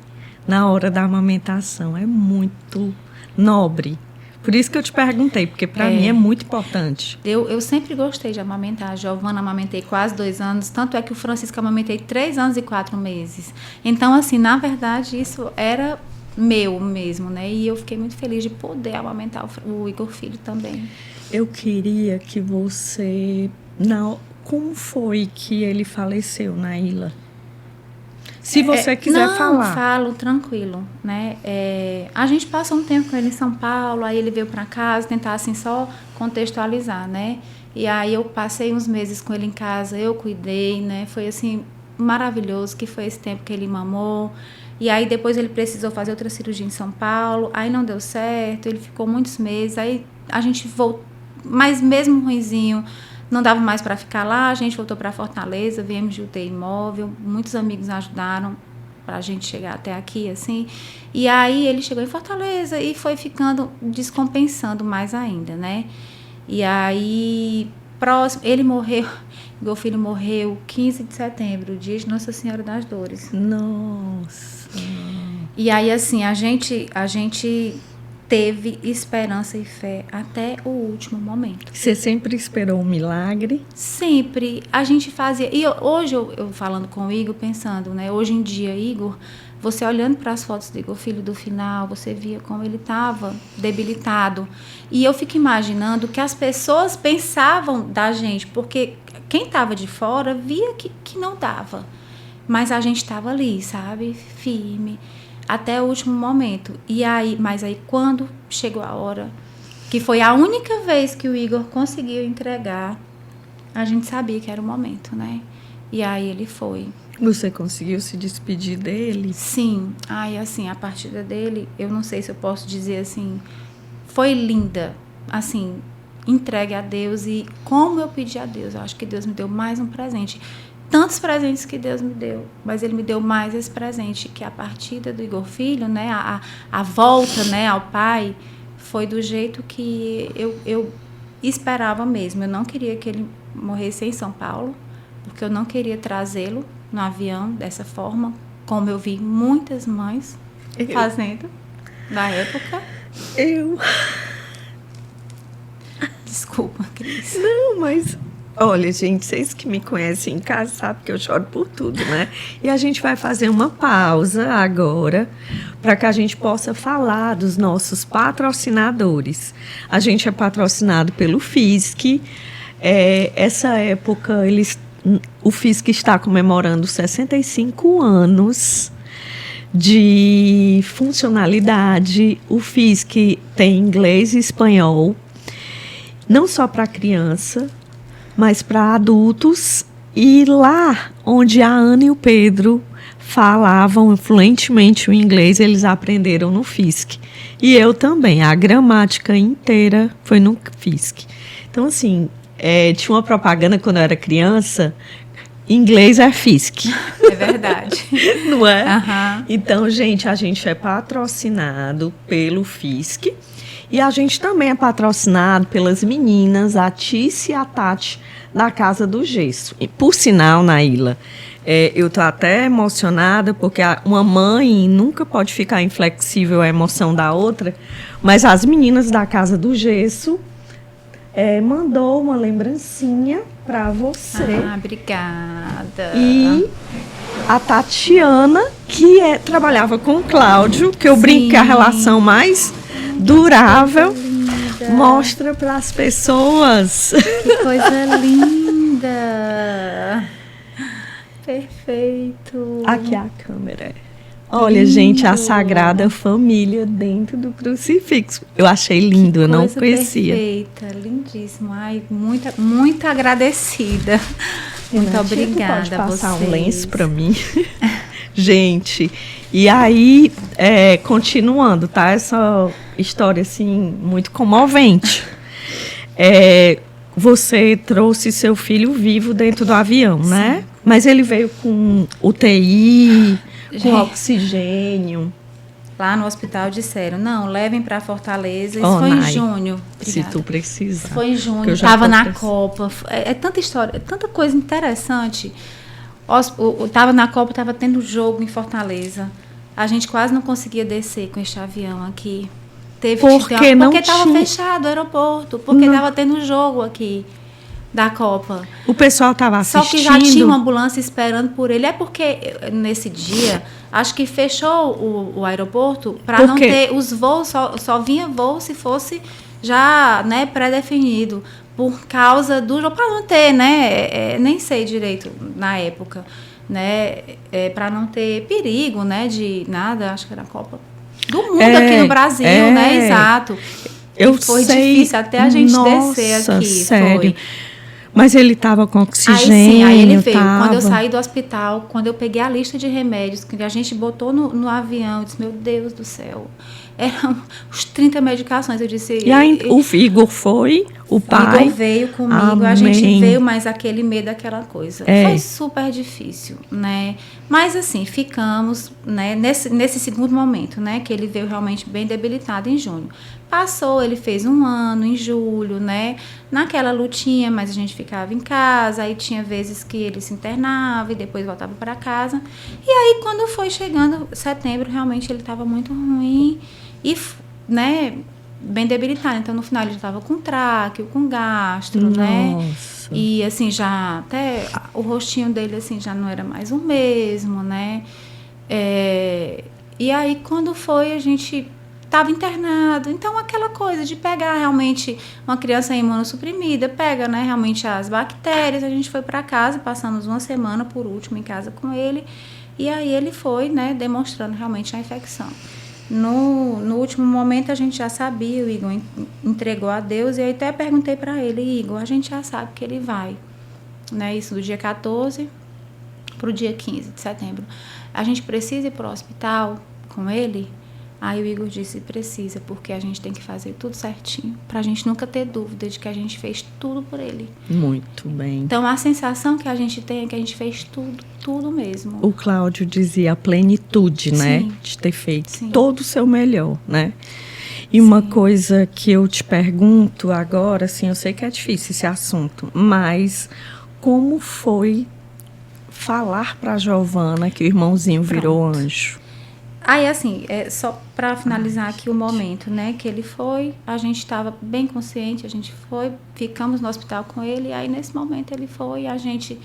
Na hora da amamentação, é muito nobre. Por isso que eu te perguntei, porque para mim é muito importante. Eu sempre gostei de amamentar. A Giovana amamentei quase 2 anos, tanto é que o Francisco amamentei 3 anos e 4 meses. Então, assim, na verdade, isso era meu mesmo, né? E eu fiquei muito feliz de poder amamentar o Igor Filho também. Eu queria que você... Como foi que ele faleceu, Naíla? Se você quiser falar. Não, falo tranquilo, né? A gente passou um tempo com ele em São Paulo, aí ele veio para casa, tentar assim só contextualizar, né? E aí eu passei uns meses com ele em casa, eu cuidei, né? Foi assim maravilhoso, que foi esse tempo que ele mamou. E aí depois ele precisou fazer outra cirurgia em São Paulo, aí não deu certo, ele ficou muitos meses, aí a gente voltou, mas mesmo ruinzinho, não dava mais para ficar lá, a gente voltou para Fortaleza, viemos de UTI móvel, muitos amigos ajudaram para a gente chegar até aqui, assim. E aí ele chegou em Fortaleza e foi ficando, descompensando mais ainda, né? E aí, ele morreu, meu filho morreu 15 de setembro, dia de Nossa Senhora das Dores. Nossa! E aí, assim, a gente teve esperança e fé até o último momento. Você sempre esperou um milagre? Sempre. A gente fazia... E hoje, eu falando com o Igor, pensando, né? Hoje em dia, Igor, você olhando para as fotos do Igor Filho do final, você via como ele estava debilitado. E eu fico imaginando que as pessoas pensavam da gente, porque quem estava de fora via que não dava. Mas a gente estava ali, sabe? Firme. Até o último momento. Mas aí quando chegou a hora, que foi a única vez que o Igor conseguiu entregar a gente sabia que era o momento, né? E aí ele foi. Você conseguiu se despedir dele? Sim. Aí, assim, a partida dele, eu não sei se eu posso dizer assim, foi linda. Assim, entregue a Deus. E como eu pedi a Deus, eu acho que Deus me deu mais um presente. Tantos presentes que Deus me deu, mas Ele me deu mais esse presente, que a partida do Igor Filho, né, a volta, né, ao Pai, foi do jeito que eu esperava mesmo. Eu não queria que ele morresse em São Paulo, porque eu não queria trazê-lo no avião dessa forma, como eu vi muitas mães fazendo na época. Desculpa, Cris. Não, mas... Olha, gente, vocês que me conhecem em casa sabem que eu choro por tudo, né? E a gente vai fazer uma pausa agora para que a gente possa falar dos nossos patrocinadores. A gente é patrocinado pelo FISC. Essa época, o FISC está comemorando 65 anos de funcionalidade. O FISC tem inglês e espanhol, não só para criança, mas para adultos. E lá onde a Ana e o Pedro falavam fluentemente o inglês, eles aprenderam no FISC. E eu também, a gramática inteira foi no FISC. Então, assim, tinha uma propaganda quando eu era criança, inglês é FISC. É verdade. Não é? Uhum. Então, gente, a gente é patrocinado pelo FISC. E a gente também é patrocinado pelas meninas, a Tice e a Tati, da Casa do Gesso. E, por sinal, Naíla, eu estou até emocionada, porque uma mãe nunca pode ficar inflexível à emoção da outra, mas as meninas da Casa do Gesso mandou uma lembrancinha para você. Ah, obrigada. E a Tatiana, que trabalhava com o Cláudio, que eu brinco que é a relação mais durável, mostra para as pessoas. Que coisa linda! Perfeito. Aqui é a câmera. Olha, lindo. Gente, a Sagrada Família dentro do crucifixo. Eu achei lindo, eu não conhecia. Perfeita, lindíssimo. Ai, muito agradecida. Muito obrigada. Pode passar um lenço para mim? Gente, e aí, continuando, tá? Essa história, assim, muito comovente. Você trouxe seu filho vivo dentro do avião, né? Sim. Mas ele veio com UTI, com oxigênio. Lá no hospital disseram, não, levem para Fortaleza. Isso foi em junho. Se tu precisar. Foi em junho, estava na Copa. É tanta história, é tanta coisa interessante. Estava na Copa, estava tendo jogo em Fortaleza. A gente quase não conseguia descer com este avião aqui. Porque estava fechado o aeroporto, porque estava tendo jogo aqui da Copa. O pessoal estava assistindo. Só que já tinha uma ambulância esperando por ele. É porque nesse dia, acho que fechou o aeroporto para não ter os voos, só vinha voo se fosse já, né, pré-definido. Por causa do jogo, para não ter, né, nem sei direito na época, né, para não ter perigo, né, de nada, acho que era a Copa do Mundo aqui no Brasil, né, exato. Foi difícil até a gente descer aqui. Sério. Foi. Mas ele estava com oxigênio. Aí ele veio. Quando eu saí do hospital, quando eu peguei a lista de remédios que a gente botou no avião, eu disse, meu Deus do céu, eram os 30 medicações. Eu disse... E aí o Igor foi, o pai... O Igor veio comigo, amém. A gente veio, mas aquele medo, aquela coisa. Foi super difícil, né? Mas assim, ficamos, né, nesse segundo momento, né, que ele veio realmente bem debilitado em junho. Passou, ele fez 1 ano em julho, né, naquela lutinha, mas a gente ficava em casa, aí tinha vezes que ele se internava e depois voltava para casa. E aí, quando foi chegando setembro, realmente ele estava muito ruim e, né, bem debilitado. Então, no final, ele já estava com tráqueo, com gastro, né? E, assim, já até o rostinho dele, assim, já não era mais o mesmo, né? E aí, quando foi, a gente estava internado. Então, aquela coisa de pegar realmente uma criança imunossuprimida, pega, né, realmente as bactérias. A gente foi para casa, passamos 1 semana, por último, em casa com ele. E aí, ele foi, né, demonstrando realmente a infecção. No último momento, a gente já sabia, o Igor entregou a Deus. E aí, até perguntei para ele, Igor, a gente já sabe que ele vai. né? Isso do dia 14 para o dia 15 de setembro. A gente precisa ir para o hospital com ele? Aí o Igor disse, precisa, porque a gente tem que fazer tudo certinho, pra gente nunca ter dúvida de que a gente fez tudo por ele. Muito bem. Então, a sensação que a gente tem é que a gente fez tudo mesmo. O Cláudio dizia a plenitude, né? Sim. De ter feito Sim. todo o seu melhor, né? E Sim. uma coisa que eu te pergunto agora, assim, eu sei que é difícil esse assunto, mas como foi falar pra Giovana que o irmãozinho virou anjo? Aí, assim, só para finalizar aqui o momento, né, que ele foi, a gente estava bem consciente, a gente foi, ficamos no hospital com ele, e aí nesse momento ele foi, a gente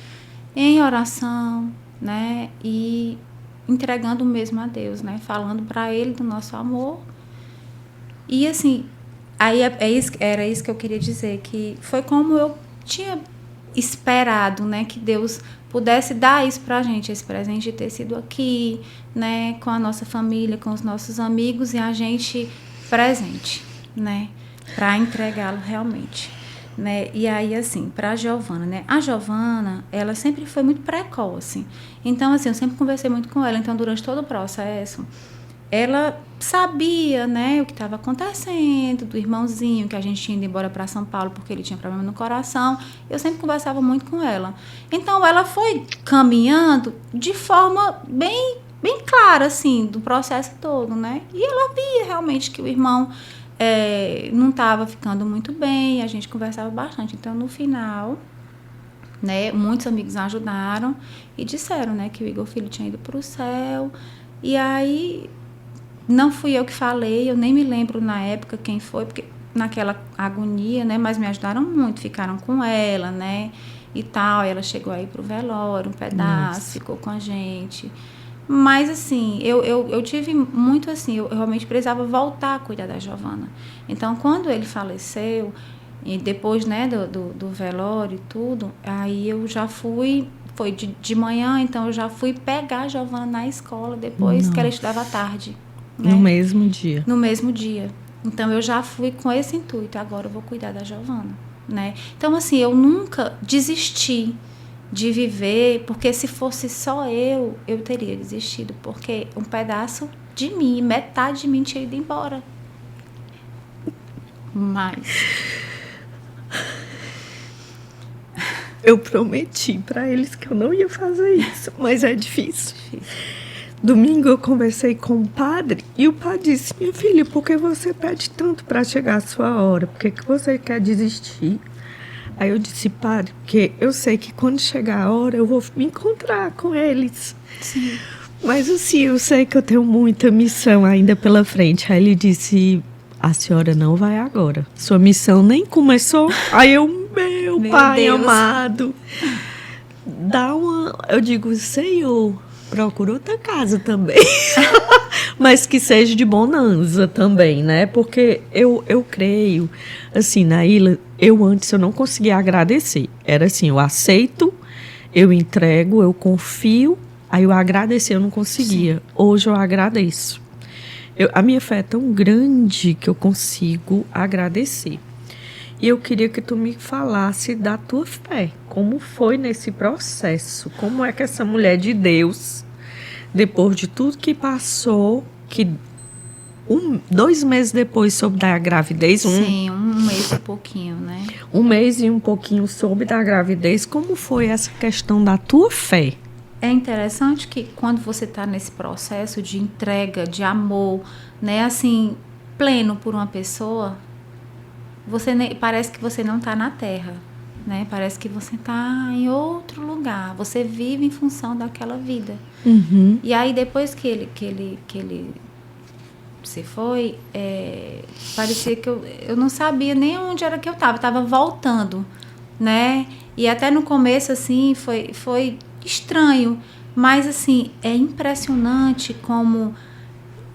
em oração, né, e entregando mesmo a Deus, né, falando para ele do nosso amor. E assim, aí era isso que eu queria dizer, que foi como eu tinha esperado, né, que Deus pudesse dar isso pra gente, esse presente de ter sido aqui, né, com a nossa família, com os nossos amigos, e a gente presente, né, para entregá-lo realmente, né. E aí, assim, pra Giovana, né, a Giovana, ela sempre foi muito precoce, então, assim, eu sempre conversei muito com ela, então, durante todo o processo, ela sabia, né, o que estava acontecendo, do irmãozinho, que a gente tinha ido embora para São Paulo porque ele tinha problema no coração. Eu sempre conversava muito com ela. Então, ela foi caminhando de forma bem clara, assim, do processo todo, né? E ela via realmente que o irmão não estava ficando muito bem, a gente conversava bastante. Então, no final, né, muitos amigos ajudaram e disseram, né, que o Igor Filho tinha ido para o céu. E aí... Não fui eu que falei, eu nem me lembro na época quem foi, porque naquela agonia, né, mas me ajudaram muito, ficaram com ela, né, e tal, e ela chegou aí pro velório, um pedaço, ficou com a gente, mas assim, eu tive muito assim, eu realmente precisava voltar a cuidar da Giovana, então quando ele faleceu, e depois, né, do velório e tudo, aí eu já fui... Foi de manhã, então eu já fui pegar a Giovana na escola, depois que ela estudava à tarde. Né? No mesmo dia. No mesmo dia. Então, eu já fui com esse intuito. Agora eu vou cuidar da Giovana, né? Então, assim, eu nunca desisti de viver, porque se fosse só eu teria desistido. Porque um pedaço de mim, metade de mim tinha ido embora. Mas... Eu prometi para eles que eu não ia fazer isso, mas é difícil. Domingo eu conversei com o padre e o padre disse, minha filha, por que você pede tanto para chegar a sua hora? Por que você quer desistir? Aí eu disse, padre, porque eu sei que quando chegar a hora eu vou me encontrar com eles. Sim. Mas assim, eu sei que eu tenho muita missão ainda pela frente. Aí ele disse, a senhora não vai agora. Sua missão nem começou. Aí eu, meu pai Deus amado, eu digo, Senhor, procura outra casa também. Mas que seja de bonança também, né? Porque eu creio, assim, na ilha, antes eu não conseguia agradecer. Era assim, eu aceito, eu entrego, eu confio, aí eu agradecer eu não conseguia. Sim. Hoje eu agradeço. A minha fé é tão grande que eu consigo agradecer. E eu queria que tu me falasse da tua fé. Como foi nesse processo? Como é que essa mulher de Deus, depois de tudo que passou, que 2 meses depois soube da gravidez... Sim, 1 mês e pouquinho, né? 1 mês e um pouquinho soube da gravidez. Como foi essa questão da tua fé? É interessante que quando você está nesse processo de entrega, de amor, né, assim, pleno por uma pessoa... parece que você não está na Terra, né? Parece que você está em outro lugar. Você vive em função daquela vida. Uhum. E aí, depois que ele se foi, parecia que eu não sabia nem onde era que eu estava. Estava voltando, né? E até no começo, assim, foi estranho. Mas, assim, é impressionante como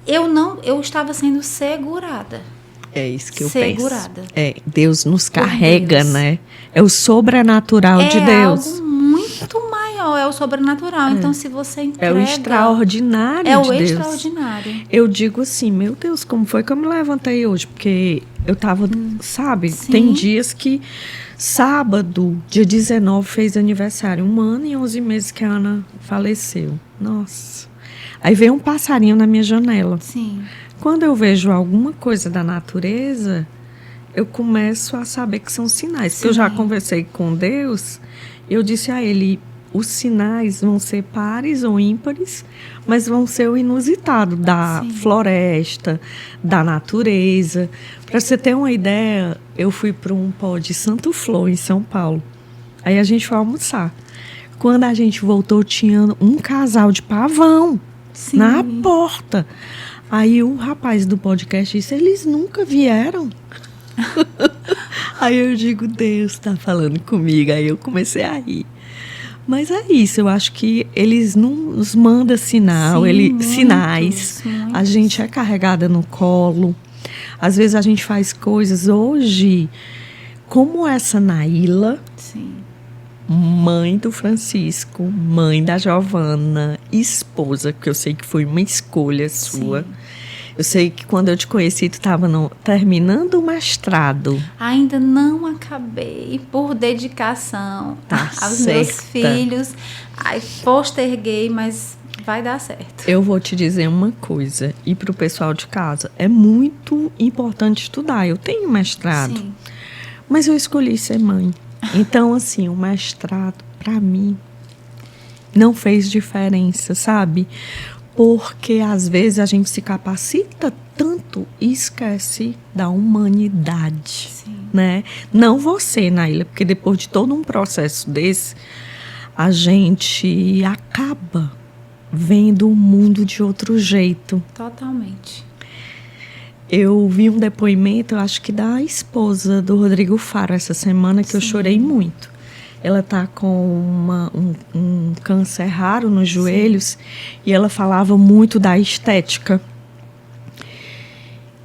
eu estava sendo segurada. É isso que eu segurada. penso. Deus nos carrega, Deus. Né? É o sobrenatural de Deus. É algo muito maior, é o sobrenatural. Então, se você entrega... É o extraordinário de Deus. É o extraordinário. Eu digo assim, meu Deus, como foi que eu me levantei hoje? Porque eu tava, sabe? Sim. Tem dias que Sábado, dia 19, fez aniversário. 1 ano e 11 meses que a Ana faleceu. Nossa. Aí veio um passarinho na minha janela. Sim. Quando eu vejo alguma coisa da natureza, eu começo a saber que são sinais. Sim. Eu já conversei com Deus, eu disse a ele, os sinais vão ser pares ou ímpares, mas vão ser o inusitado da Sim. floresta, da natureza. Para você ter uma ideia, eu fui para um pó de Santo Flor, em São Paulo. Aí a gente foi almoçar. Quando a gente voltou, tinha um casal de pavão Sim. na porta. Aí o rapaz do podcast disse, eles nunca vieram. Aí eu digo, Deus está falando comigo. Aí eu comecei a rir. Mas é isso, eu acho que eles nos mandam sinal, Sim, sinais. Muitos. A gente é carregada no colo. Às vezes a gente faz coisas hoje, como essa Naíla, Sim. mãe do Francisco, mãe da Giovana, esposa, porque eu sei que foi uma escolha sua. Sim. Eu sei que quando eu te conheci, tu estava terminando o mestrado. Ainda não acabei, por dedicação aos meus filhos. Aí posterguei, mas vai dar certo. Eu vou te dizer uma coisa, e para o pessoal de casa, é muito importante estudar. Eu tenho mestrado, Sim. mas eu escolhi ser mãe. Então, assim, o mestrado, para mim, não fez diferença, sabe? Porque, às vezes, a gente se capacita tanto e esquece da humanidade, Sim. né? Não você, Naíla, porque depois de todo um processo desse, a gente acaba vendo o mundo de outro jeito. Totalmente. Eu vi um depoimento, eu acho que da esposa do Rodrigo Faro essa semana, que Sim. eu chorei muito. Ela está com um câncer raro nos joelhos Sim. e ela falava muito da estética.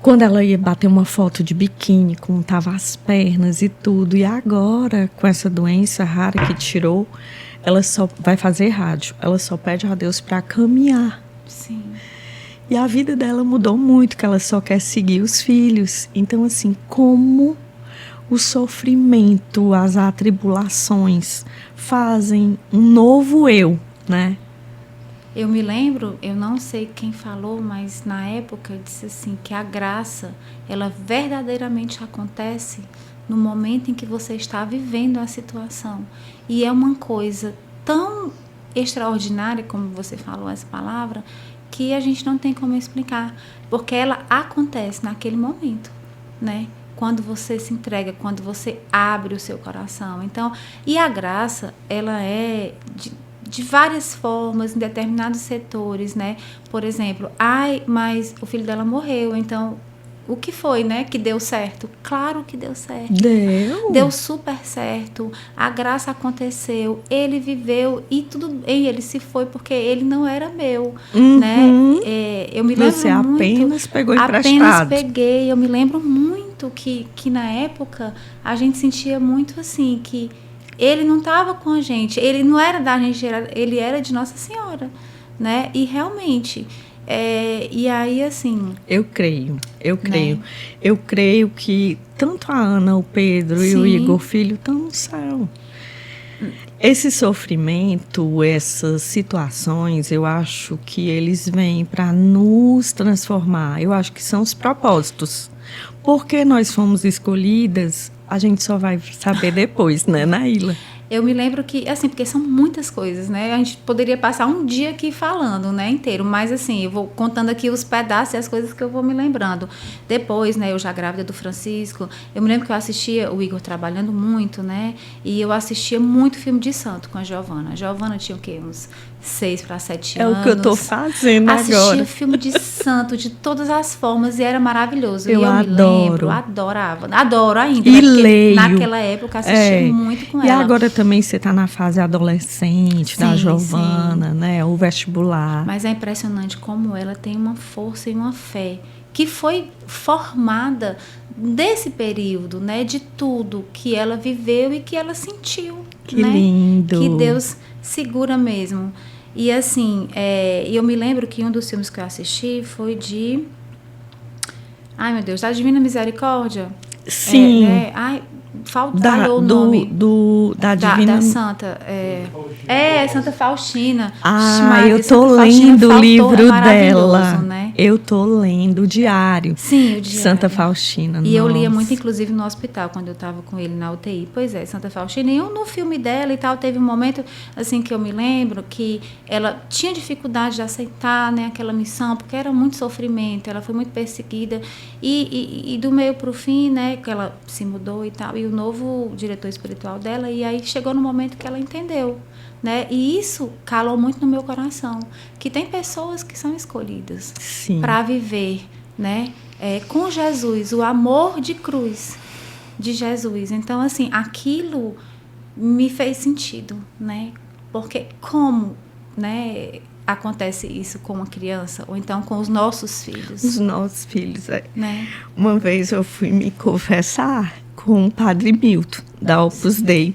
Quando ela ia bater uma foto de biquíni, como estavam as pernas e tudo, e agora, com essa doença rara que tirou, ela só vai fazer rádio. Ela só pede a Deus para caminhar. Sim. E a vida dela mudou muito, que ela só quer seguir os filhos. Então, assim, como o sofrimento, as atribulações fazem um novo eu, né? Eu me lembro, eu não sei quem falou, mas na época disse assim, que a graça, ela verdadeiramente acontece no momento em que você está vivendo a situação. E é uma coisa tão extraordinária, como você falou essa palavra, que a gente não tem como explicar, porque ela acontece naquele momento, né? Quando você se entrega, quando você abre o seu coração. Então, e a graça, ela é de várias formas, em determinados setores, né? Por exemplo, mas o filho dela morreu, então o que foi, né? Que deu certo? Claro que deu certo. Deu super certo. A graça aconteceu. Ele viveu e tudo bem. Ele se foi porque ele não era meu, né? Eu me lembro Você muito. Apenas pegou emprestado. Apenas peguei. Eu me lembro muito que na época a gente sentia muito assim que ele não estava com a gente. Ele não era da gente. Ele era de Nossa Senhora, né? E realmente. E aí, assim... Eu creio. Né? Eu creio que tanto a Ana, o Pedro Sim. e o Igor Filho estão no céu. Esse sofrimento, essas situações, eu acho que eles vêm para nos transformar. Eu acho que são os propósitos. Porque nós fomos escolhidas, a gente só vai saber depois, né, Naíla? Eu me lembro que, assim, porque são muitas coisas, né? A gente poderia passar um dia aqui falando, né, inteiro. Mas, assim, eu vou contando aqui os pedaços e as coisas que eu vou me lembrando. Depois, né, eu já grávida do Francisco, eu me lembro que eu assistia o Igor trabalhando muito, né? E eu assistia muito filme de santo com a Giovana. A Giovana tinha o quê? Uns 6 para 7 anos. É o que eu tô fazendo agora. Assistia filme de santo de todas as formas e era maravilhoso. Eu adoro. Me lembro, adorava. Adoro ainda. E né? leio. Naquela época eu assistia muito com ela. E agora também você está na fase adolescente, sim, da Giovana, sim. né? O vestibular. Mas é impressionante como ela tem uma força e uma fé que foi formada desse período, né? De tudo que ela viveu e que ela sentiu. Que né? lindo! Que Deus segura mesmo. E assim, eu me lembro que um dos filmes que eu assisti foi de... Ai, meu Deus, da Divina Misericórdia. Sim. Ai, falhou o nome. Da Divina... Da Santa. Santa Faustina. Eu tô lendo o livro dela. Né? Eu tô lendo o diário. Sim, o diário. Santa Faustina. E eu lia muito, inclusive, no hospital, quando eu estava com ele na UTI. Pois é, Santa Faustina. E no filme dela e tal, teve um momento, assim, que eu me lembro que ela tinha dificuldade de aceitar, né, aquela missão, porque era muito sofrimento, ela foi muito perseguida. E do meio para o fim, né, que ela se mudou e tal, e o novo diretor espiritual dela, e aí chegou no momento que ela entendeu, né, e isso calou muito no meu coração, que tem pessoas que são escolhidas para viver, né, com Jesus, o amor de cruz de Jesus. Então, assim, aquilo me fez sentido, né, porque como, né, acontece isso com uma criança, ou então com os nossos filhos. Os nossos filhos, né? Uma vez eu fui me confessar com o Padre Milton, da Opus Dei.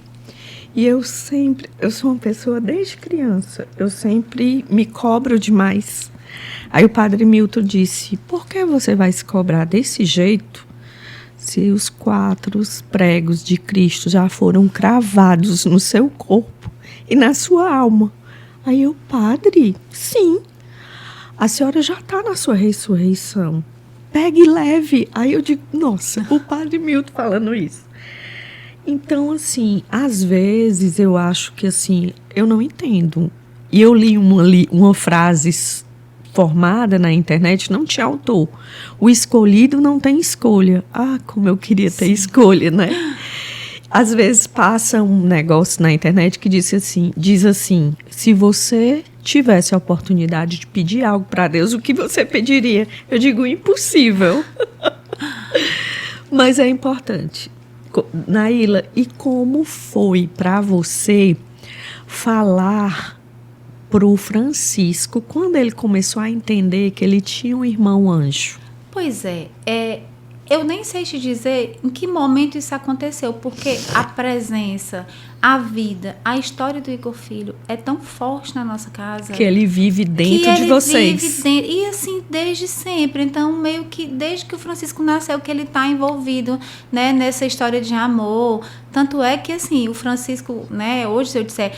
E eu sou uma pessoa desde criança, eu sempre me cobro demais. Aí o Padre Milton disse, por que você vai se cobrar desse jeito se os 4 pregos de Cristo já foram cravados no seu corpo e na sua alma? Aí eu, padre, sim, a senhora já está na sua ressurreição, pegue e leve. Aí eu digo, nossa, o Padre Milton falando isso. Então, assim, às vezes eu acho que, assim, eu não entendo. E eu li uma frase formada na internet, não tinha autor. O escolhido não tem escolha. Ah, como eu queria ter escolha, né? Às vezes passa um negócio na internet que diz assim, se você tivesse a oportunidade de pedir algo para Deus, o que você pediria? Eu digo, impossível. Mas é importante. Naíla, e como foi para você falar para o Francisco quando ele começou a entender que ele tinha um irmão anjo? Pois eu nem sei te dizer em que momento isso aconteceu, porque a presença, a vida, a história do Igor Filho é tão forte na nossa casa. Que ele vive dentro de vocês. E assim, desde sempre. Então, meio que desde que o Francisco nasceu, que ele está envolvido, né, nessa história de amor. Tanto é que, assim, o Francisco, né, hoje, se eu disser...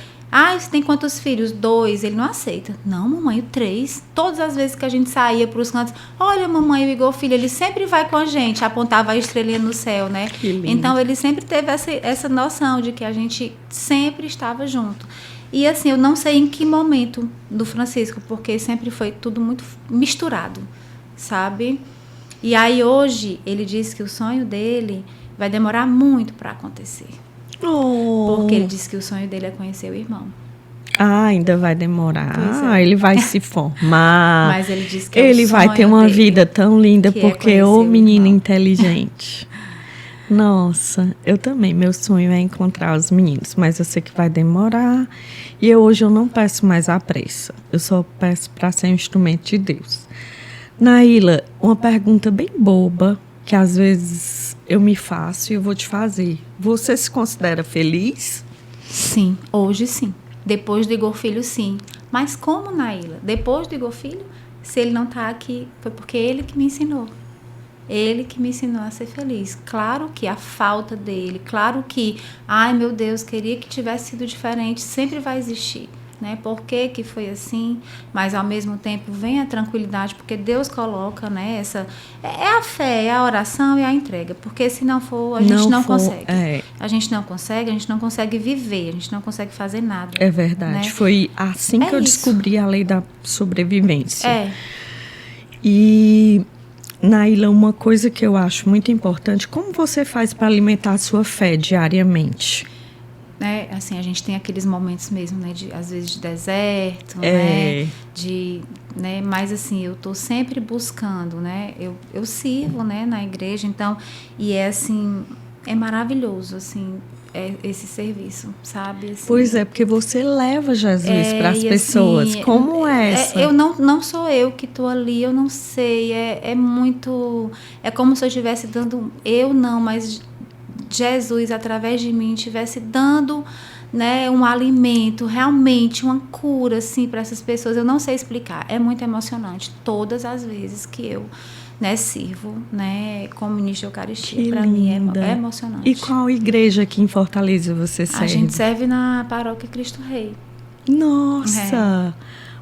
você tem quantos filhos? 2. Ele não aceita. Não, mamãe, 3. Todas as vezes que a gente saía para os cantos, olha, mamãe, o Igor Filho, ele sempre vai com a gente, apontava a estrelinha no céu, né? Que lindo. Então, ele sempre teve essa noção de que a gente sempre estava junto. E, assim, eu não sei em que momento do Francisco, porque sempre foi tudo muito misturado, sabe? E aí, hoje, ele disse que o sonho dele vai demorar muito para acontecer. Porque ele disse que o sonho dele é conhecer o irmão. Ainda vai demorar. Ele vai se formar. Mas ele disse que ele vai ter uma vida tão linda, porque o menino inteligente. Nossa, eu também. Meu sonho é encontrar os meninos, mas eu sei que vai demorar. E hoje eu não peço mais à pressa. Eu só peço para ser um instrumento de Deus. Naíla, uma pergunta bem boba, que às vezes eu me faço e eu vou te fazer. Você se considera feliz? Sim, hoje sim. Depois do Igor Filho, sim. Mas como, Naíla? Depois do Igor Filho, se ele não está aqui, foi porque ele que me ensinou. Ele que me ensinou a ser feliz. Claro que a falta dele, claro que, ai meu Deus, queria que tivesse sido diferente, sempre vai existir. Né? Por que foi assim? Mas ao mesmo tempo vem a tranquilidade, porque Deus coloca, né, é a fé, é a oração e a entrega, porque se não for, a gente não consegue. A gente não consegue viver, a gente não consegue fazer nada. É verdade, né? Foi assim que eu descobri a lei da sobrevivência. E, Naíla, uma coisa que eu acho muito importante, como você faz para alimentar a sua fé diariamente? Né, assim, a gente tem aqueles momentos mesmo, né, às vezes de deserto, né, mas assim, eu tô sempre buscando, né, eu sirvo, né, na igreja, então, e é assim, é maravilhoso, assim, esse serviço, sabe? Assim, pois é, porque você leva Jesus para as pessoas, assim, como essa? Eu não sou eu que tô ali, eu não sei, é muito, é como se eu estivesse dando, mas Jesus, através de mim, estivesse dando, né, um alimento, realmente uma cura, assim, para essas pessoas. Eu não sei explicar, é muito emocionante todas as vezes que eu, né, sirvo, né, como ministro de Eucaristia. Para mim é emocionante. E qual igreja aqui em Fortaleza você serve? A gente serve na Paróquia Cristo Rei. Nossa!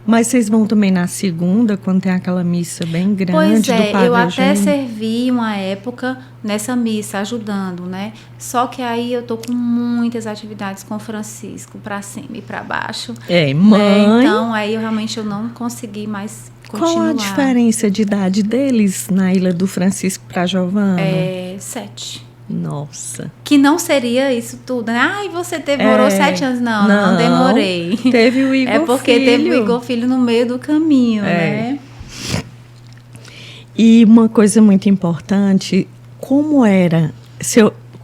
Mas vocês vão também na segunda, quando tem aquela missa bem grande pois é, do Padre eu até Eugênio? servi uma época nessa missa, ajudando, né? Só que aí eu tô com muitas atividades com o Francisco, para cima e para baixo. Mãe. Né? Então, aí eu não consegui mais continuar. Qual a diferença de idade deles na Ilha do Francisco para Giovana? 7. Nossa. Que não seria isso tudo, né? Ai, você demorou 7 anos. Não demorei. Teve o Igor Filho. É porque teve o Igor Filho no meio do caminho, né? E uma coisa muito importante, como era...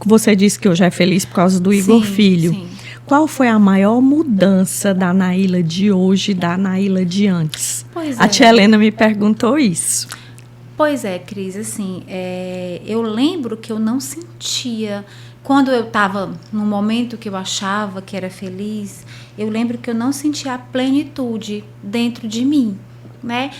Você disse que hoje é feliz por causa do Igor Filho. Sim. Qual foi a maior mudança da Naíla de hoje da Naíla de antes? A tia Helena me perguntou isso. Pois é, Cris, assim, eu lembro que eu não sentia, quando eu estava no momento que eu achava que era feliz, eu lembro que eu não sentia a plenitude dentro de mim, né?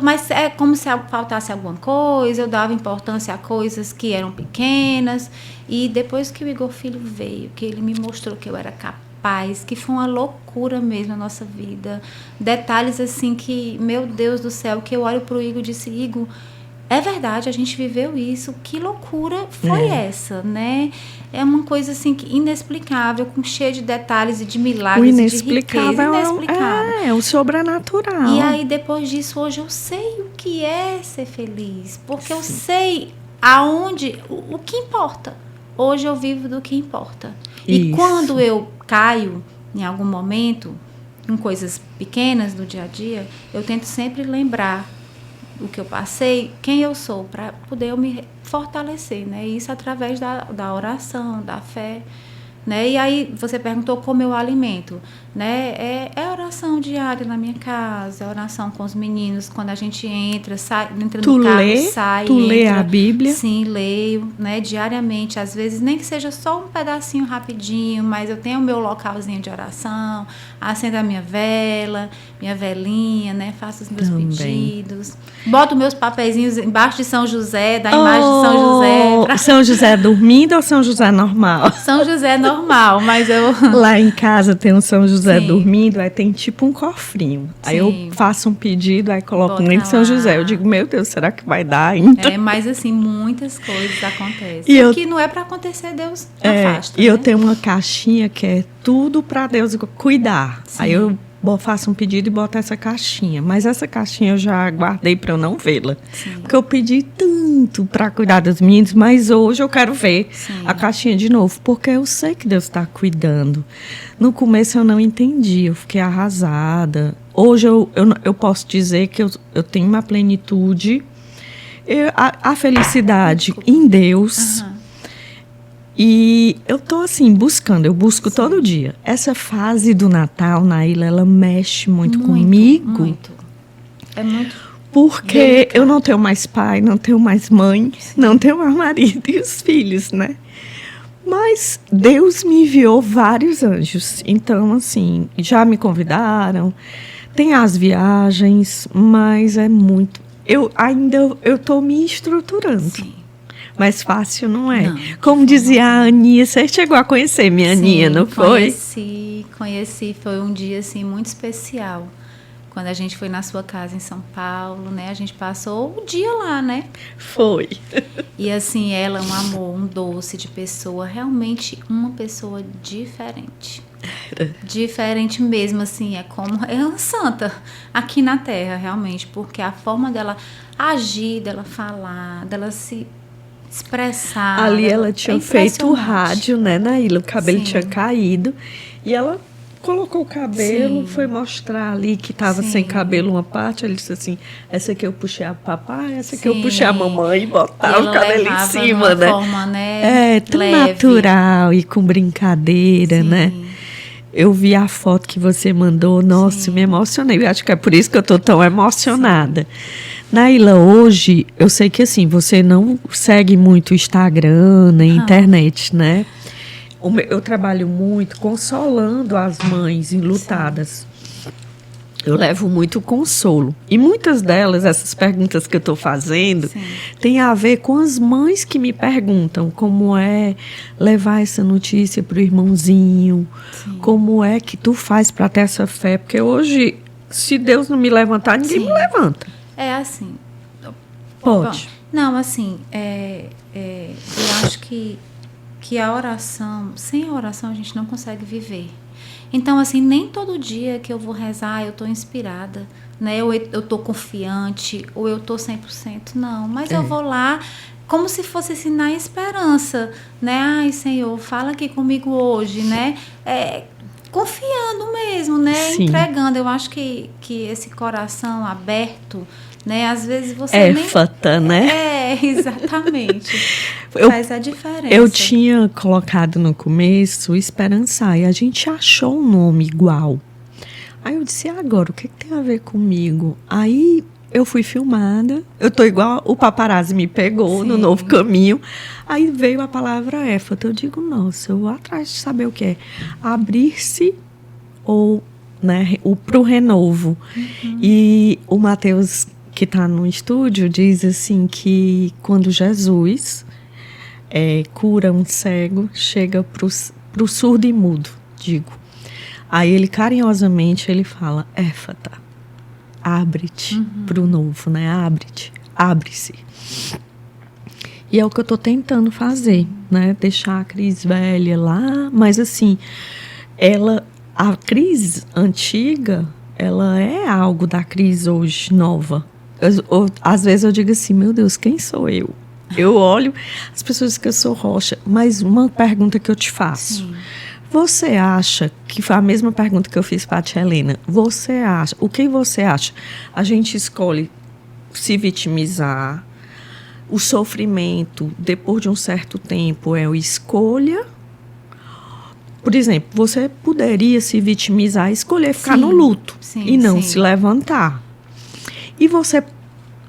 Mas é como se faltasse alguma coisa, eu dava importância a coisas que eram pequenas, e depois que o Igor Filho veio, que ele me mostrou que eu era capaz, que foi uma loucura mesmo na nossa vida, detalhes assim que, meu Deus do céu, que eu olho pro Igor e disse, Igor, é verdade, a gente viveu isso, que loucura foi essa, né? É uma coisa assim inexplicável, cheia de detalhes e de milagres, e de riqueza, inexplicável. É o sobrenatural. E aí depois disso, hoje eu sei o que é ser feliz, porque eu sei o que importa. Hoje eu vivo do que importa. E quando eu caio em algum momento, em coisas pequenas do dia a dia, eu tento sempre lembrar o que eu passei, quem eu sou, para poder eu me fortalecer, né? Isso através da oração, da fé, né? E aí você perguntou como eu alimento, né? É oração diária na minha casa, é oração com os meninos, quando a gente entra no carro, sai, Tu lê a Bíblia? Sim, leio, né? Diariamente, às vezes nem que seja só um pedacinho rapidinho, mas eu tenho o meu localzinho de oração, acendo a minha vela, minha velinha, né? Faço os meus pedidos, boto meus papeizinhos embaixo de São José, da imagem de São José. São José dormindo ou São José normal? São José normal, mas eu... Lá em casa tem um São José dormindo, aí tem tipo um cofrinho. Aí eu faço um pedido, aí coloco nem São José. Eu digo, meu Deus, será que vai dar ainda? Mas assim, muitas coisas acontecem. E o que não é para acontecer, Deus afasta. E eu tenho uma caixinha que é tudo para Deus cuidar. Sim. Aí eu faço um pedido e boto essa caixinha. Mas essa caixinha eu já guardei para eu não vê-la. Porque eu pedi tanto para cuidar dos meninos, mas hoje eu quero ver a caixinha de novo. Porque eu sei que Deus está cuidando. No começo eu não entendi, eu fiquei arrasada. Hoje eu posso dizer que eu tenho uma plenitude, a felicidade em Deus. E eu tô assim, eu busco todo dia. Essa fase do Natal, Naíla, ela mexe muito comigo. Muito. É muito. Porque delicado. Eu não tenho mais pai, não tenho mais mãe, não tenho mais marido e os filhos, né? Mas Deus me enviou vários anjos. Então, assim, já me convidaram, tem as viagens, mas é muito... Eu tô me estruturando. Sim. Mas fácil não é. Não, como dizia a Aninha, você chegou a conhecer minha Aninha, não foi? Conheci. Foi um dia, assim, muito especial. Quando a gente foi na sua casa em São Paulo, né? A gente passou o dia lá, né? Foi. E, assim, ela é um amor, um doce de pessoa. Realmente uma pessoa diferente. Diferente mesmo, assim. É uma santa aqui na Terra, realmente. Porque a forma dela agir, dela falar, dela se... expressar. Ali ela tinha feito o rádio, né, Naíla? O cabelo tinha caído. E ela colocou o cabelo, foi mostrar ali que estava sem cabelo uma parte. Ele disse assim, essa aqui eu puxei a papai, essa aqui eu puxei a mamãe. E botava o cabelo em cima, né? Forma, né? Tão natural e com brincadeira, né? Eu vi a foto que você mandou, nossa, me emocionei. Eu acho que é por isso que eu tô tão emocionada. Naíla, hoje, eu sei que assim, você não segue muito o Instagram, nem internet, né? Eu trabalho muito consolando as mães enlutadas. Eu levo muito consolo. E muitas delas, essas perguntas que eu estou fazendo, tem a ver com as mães que me perguntam como é levar essa notícia para o irmãozinho, como é que tu faz para ter essa fé. Porque hoje, se Deus não me levantar, ninguém me levanta. É assim. Pode. Bom, não, assim, eu acho que a oração, sem a oração a gente não consegue viver. Então, assim, nem todo dia que eu vou rezar eu estou inspirada, né? Ou eu estou confiante, ou eu estou 100%, não. Mas eu vou lá como se fosse assim, na esperança, né? Ai, Senhor, fala aqui comigo hoje, né? Confiando mesmo, né? Sim. Entregando. Eu acho que esse coração aberto, né? Às vezes você Éfata, né? Exatamente. Faz a diferença. Eu tinha colocado no começo Esperançar, e a gente achou um nome igual. Aí eu disse, agora, o que tem a ver comigo? Aí eu fui filmada, eu tô igual, o paparazzi me pegou no Novo Caminho, aí veio a palavra éfata. Eu digo, nossa, eu vou atrás de saber o que é. Abrir-se ou, né, pro renovo. E o Mateus, que está no estúdio, diz assim que quando Jesus cura um cego, chega pro surdo e mudo, digo. Aí ele carinhosamente ele fala, éfata, abre-te pro novo, né? Abre-te, abre-se. E é o que eu estou tentando fazer, né? Deixar a Cris velha lá, mas assim, a Cris antiga, ela é algo da Cris hoje nova. Às vezes eu digo assim, meu Deus, quem sou eu? Eu olho, as pessoas dizem que eu sou rocha, mas uma pergunta que eu te faço. Sim. Você acha, que foi a mesma pergunta que eu fiz para a tia Helena, o que você acha? A gente escolhe se vitimizar, o sofrimento, depois de um certo tempo, é a escolha. Por exemplo, você poderia se vitimizar e escolher ficar no luto e não se levantar. E você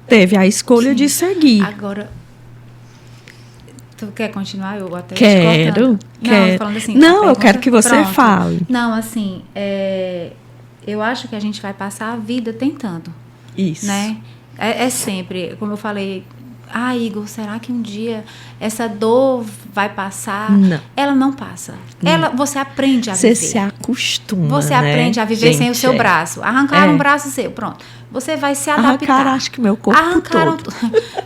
teve a escolha de seguir. Agora, tu quer continuar? Eu até quero. Não, falando assim, eu quero que você fale. Não, assim, eu acho que a gente vai passar a vida tentando. Isso. Né? É sempre, como eu falei, Igor, será que um dia essa dor vai passar? Não. Ela não passa. Você aprende a viver. Você se acostuma, Você aprende a viver sem o seu braço. Arrancar um braço seu, pronto. Você vai se adaptar. Arrancar, acho que meu corpo todo.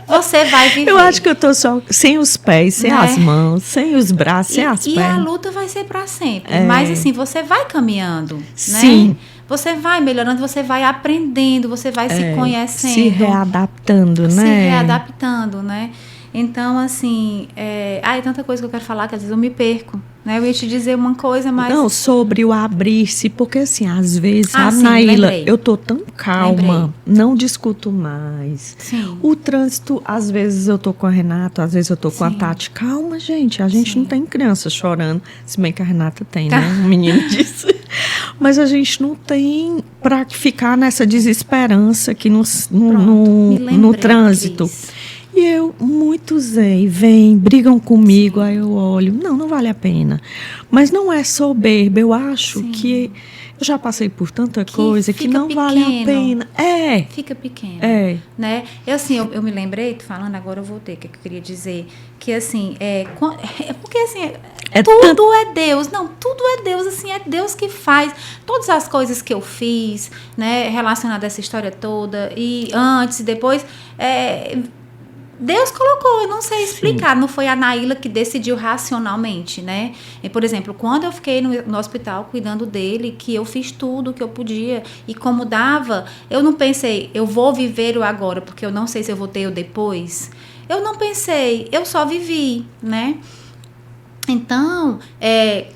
Você vai viver. Eu acho que eu tô só sem os pés, sem as mãos, sem os braços, sem as pernas. E a luta vai ser para sempre. Mas assim, você vai caminhando, Sim. Né? Você vai melhorando, você vai aprendendo, você vai se conhecendo. Se readaptando, né? Se readaptando, né? Então, assim, é tanta coisa que eu quero falar que às vezes eu me perco, né? Eu ia te dizer uma coisa, mas... Não, sobre o abrir-se, porque assim, às vezes, Naíla, eu tô tão calma, não discuto mais. Sim. O trânsito, às vezes eu tô com a Renata, às vezes eu tô com a Tati. Calma, gente, a gente não tem criança chorando, se bem que a Renata tem, né? Um menino disse. Mas a gente não tem para ficar nessa desesperança aqui no trânsito. Cris. E muitos vêm, brigam comigo, aí eu olho, não vale a pena. Mas não é soberba, eu acho que eu já passei por tanta coisa que não vale a pena. Fica pequeno. Né? Eu me lembrei, falando agora eu voltei, que eu queria dizer, que assim, porque assim, tudo é Deus. Não, tudo é Deus, assim, é Deus que faz. Todas as coisas que eu fiz, né, relacionadas a essa história toda, e antes e depois, Deus colocou, eu não sei explicar. Não foi a Naíla que decidiu racionalmente, né? E, por exemplo, quando eu fiquei no hospital cuidando dele, que eu fiz tudo o que eu podia e como dava, eu não pensei, eu vou viver o agora, porque eu não sei se eu vou ter o depois. Eu não pensei, eu só vivi, né? Então,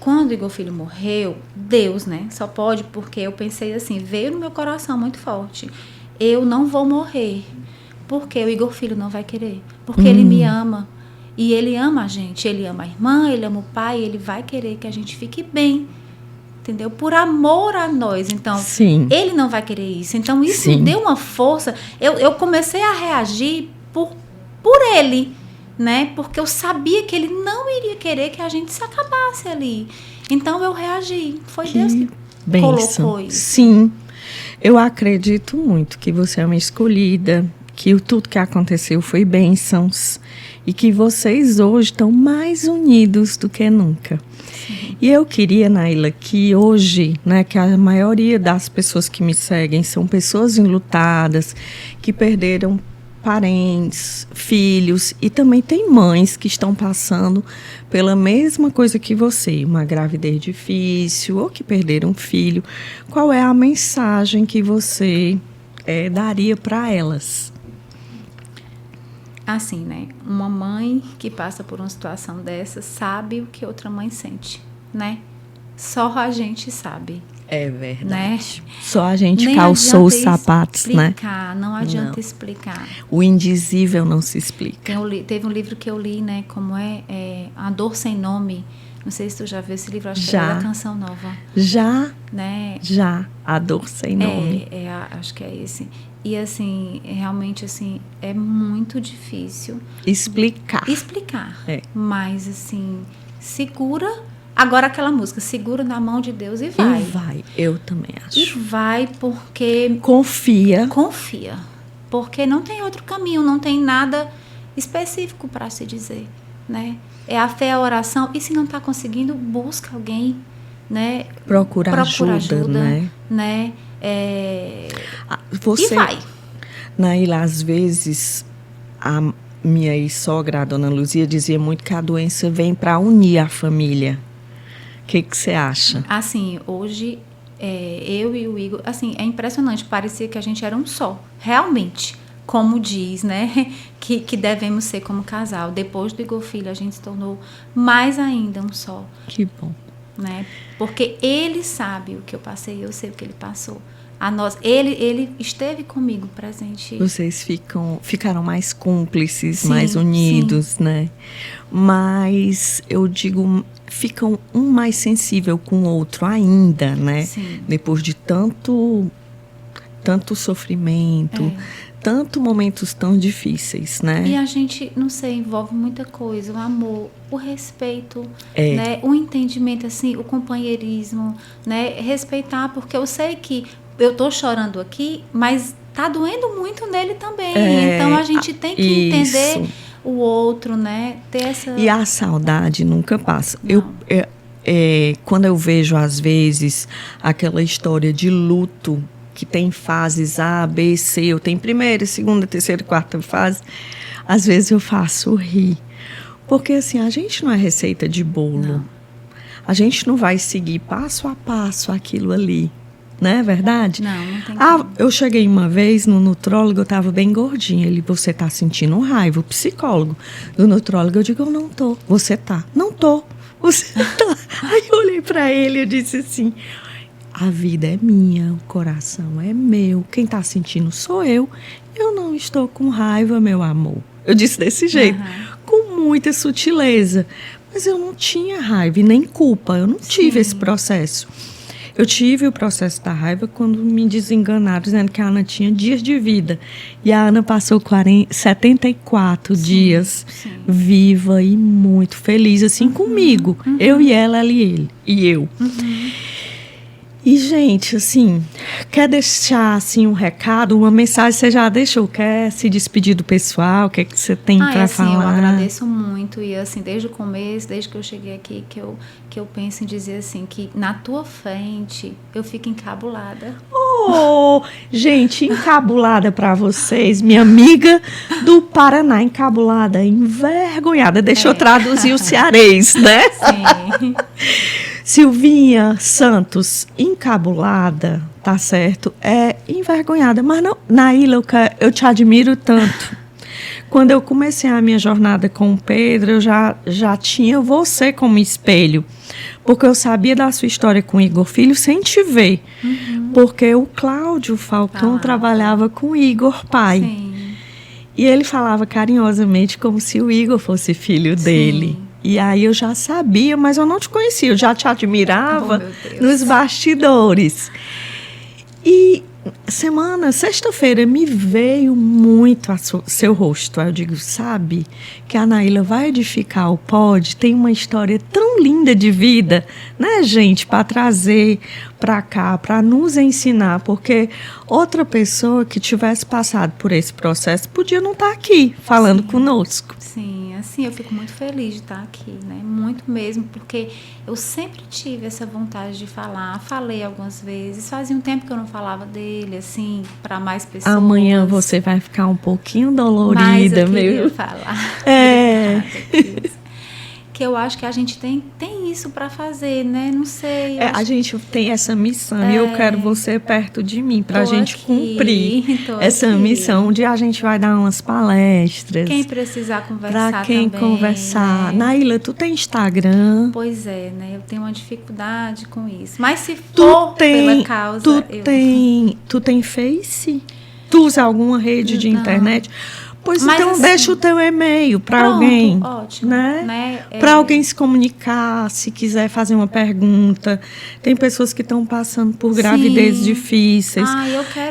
quando o Igor Filho morreu, Deus, né? Só pode, porque eu pensei assim, veio no meu coração muito forte. Eu não vou morrer. Porque o Igor Filho não vai querer. Porque ele me ama. E ele ama a gente. Ele ama a irmã, ele ama o pai. Ele vai querer que a gente fique bem. Entendeu? Por amor a nós. Então, ele não vai querer isso. Então, isso me deu uma força. Eu comecei a reagir por ele. né? Porque eu sabia que ele não iria querer que a gente se acabasse ali. Então eu reagi. Foi Deus que colocou isso. Sim, eu acredito muito que você é uma escolhida, que tudo que aconteceu foi bênçãos e que vocês hoje estão mais unidos do que nunca. Sim. E eu queria, Naila, que hoje, né, que a maioria das pessoas que me seguem são pessoas enlutadas, que perderam parentes, filhos, e também tem mães que estão passando pela mesma coisa que você, uma gravidez difícil ou que perderam um filho. Qual é a mensagem que você daria para elas? Assim, né? Uma mãe que passa por uma situação dessa sabe o que outra mãe sente, né? Só a gente sabe. É verdade. Né? Só a gente nem calçou os sapatos, explicar, né? Não adianta explicar. O indizível não se explica. Teve um livro que eu li, né? Como A Dor Sem Nome. Não sei se tu já viu esse livro, acho que é da Canção Nova. Já, né? Já. A Dor Sem Nome. Acho que é esse. E, assim, realmente, assim, é muito difícil. Explicar. Mas, assim, segura. Agora aquela música, segura na mão de Deus e vai. E vai, eu também acho. E vai porque... Confia. Porque não tem outro caminho, não tem nada específico para se dizer, né? É a fé, a oração. E se não está conseguindo, busca alguém, né? Procura ajuda, né? Você, e vai. Naila, às vezes, a minha ex-sogra, a dona Luzia, dizia muito que a doença vem para unir a família. O que você acha? Assim, hoje, eu e o Igor, assim, é impressionante, parecia que a gente era um só, realmente, como diz, né, que devemos ser como casal. Depois do Igor Filho, a gente se tornou mais ainda um só. Que bom. Né, porque ele sabe o que eu passei, eu sei o que ele passou. Ele esteve comigo presente. Vocês ficaram mais cúmplices, sim, mais unidos, sim, né? Mas eu digo, ficam um mais sensível com o outro ainda, né? Sim. Depois de tanto sofrimento, tanto momentos tão difíceis, né? E a gente, não sei, envolve muita coisa, o amor, o respeito, né? O entendimento, assim, o companheirismo, né? Respeitar, porque eu sei que eu tô chorando aqui, mas tá doendo muito nele também. Então a gente tem que entender o outro, né? Ter essa... E a saudade nunca passa. Quando eu vejo, às vezes, aquela história de luto, que tem fases A, B, C, eu tenho primeira, segunda, terceira, quarta fase, às vezes eu faço rir. Porque, assim, a gente não é receita de bolo. Não. A gente não vai seguir passo a passo aquilo ali. Não é verdade? Não tem como. Eu cheguei uma vez no nutrólogo, eu estava bem gordinha. Ele, você está sentindo raiva? O psicólogo do nutrólogo, eu digo, eu não tô. Você tá? Não tô. Você tá. Aí eu olhei para ele e disse assim, a vida é minha, o coração é meu. Quem está sentindo sou eu. Eu não estou com raiva, meu amor. Eu disse desse jeito, com muita sutileza. Mas eu não tinha raiva e nem culpa. Eu não tive esse processo. Eu tive o processo da raiva quando me desenganaram, dizendo que a Ana tinha dias de vida. E a Ana passou 74 dias viva e muito feliz, assim, comigo. Eu e ela e ele. E eu. E, gente, assim, quer deixar, assim, um recado, uma mensagem, você já deixou? Quer se despedir do pessoal? O que é que você tem para falar? Eu agradeço muito. E, assim, desde o começo, desde que eu cheguei aqui, que eu penso em dizer, assim, que na tua frente eu fico encabulada. Oh, gente, encabulada para vocês. Minha amiga do Paraná, encabulada, envergonhada. Deixa eu traduzir o cearês, né? Sim. Silvinha Santos, encabulada, tá certo? É envergonhada, mas não, Naila, eu te admiro tanto. Quando eu comecei a minha jornada com o Pedro, eu já tinha você como espelho, porque eu sabia da sua história com o Igor Filho sem te ver, porque o Cláudio Falcão trabalhava com o Igor pai. Sim. E ele falava carinhosamente como se o Igor fosse filho dele. E aí eu já sabia, mas eu não te conhecia, eu já te admirava nos bastidores. E sexta-feira, me veio muito seu rosto. Aí eu digo, sabe, que a Naíla vai edificar o Pod, tem uma história tão linda de vida, né, gente, para trazer para cá, para nos ensinar, porque outra pessoa que tivesse passado por esse processo podia não estar aqui falando conosco. Sim, assim, eu fico muito feliz de estar aqui, né? Muito mesmo, porque eu sempre tive essa vontade de falar. Falei algumas vezes, fazia um tempo que eu não falava dele, assim, para mais pessoas. Amanhã você vai ficar um pouquinho dolorida, mas eu queria meu. falar. É. Que eu acho que a gente tem isso para fazer, né? Não sei. A gente tem essa missão e eu quero você perto de mim para a gente cumprir essa missão onde a gente vai dar umas palestras. Quem precisar conversar para quem também, conversar. Né? Naíla, tu tem Instagram? Pois é, né? Eu tenho uma dificuldade com isso. Mas se for pela causa... Tu tem Face? Tu usa alguma rede de internet? Pois mas então assim, deixa o teu e-mail para alguém, ótimo, né? Para alguém se comunicar, se quiser fazer uma pergunta. Tem pessoas que estão passando por gravidez difíceis.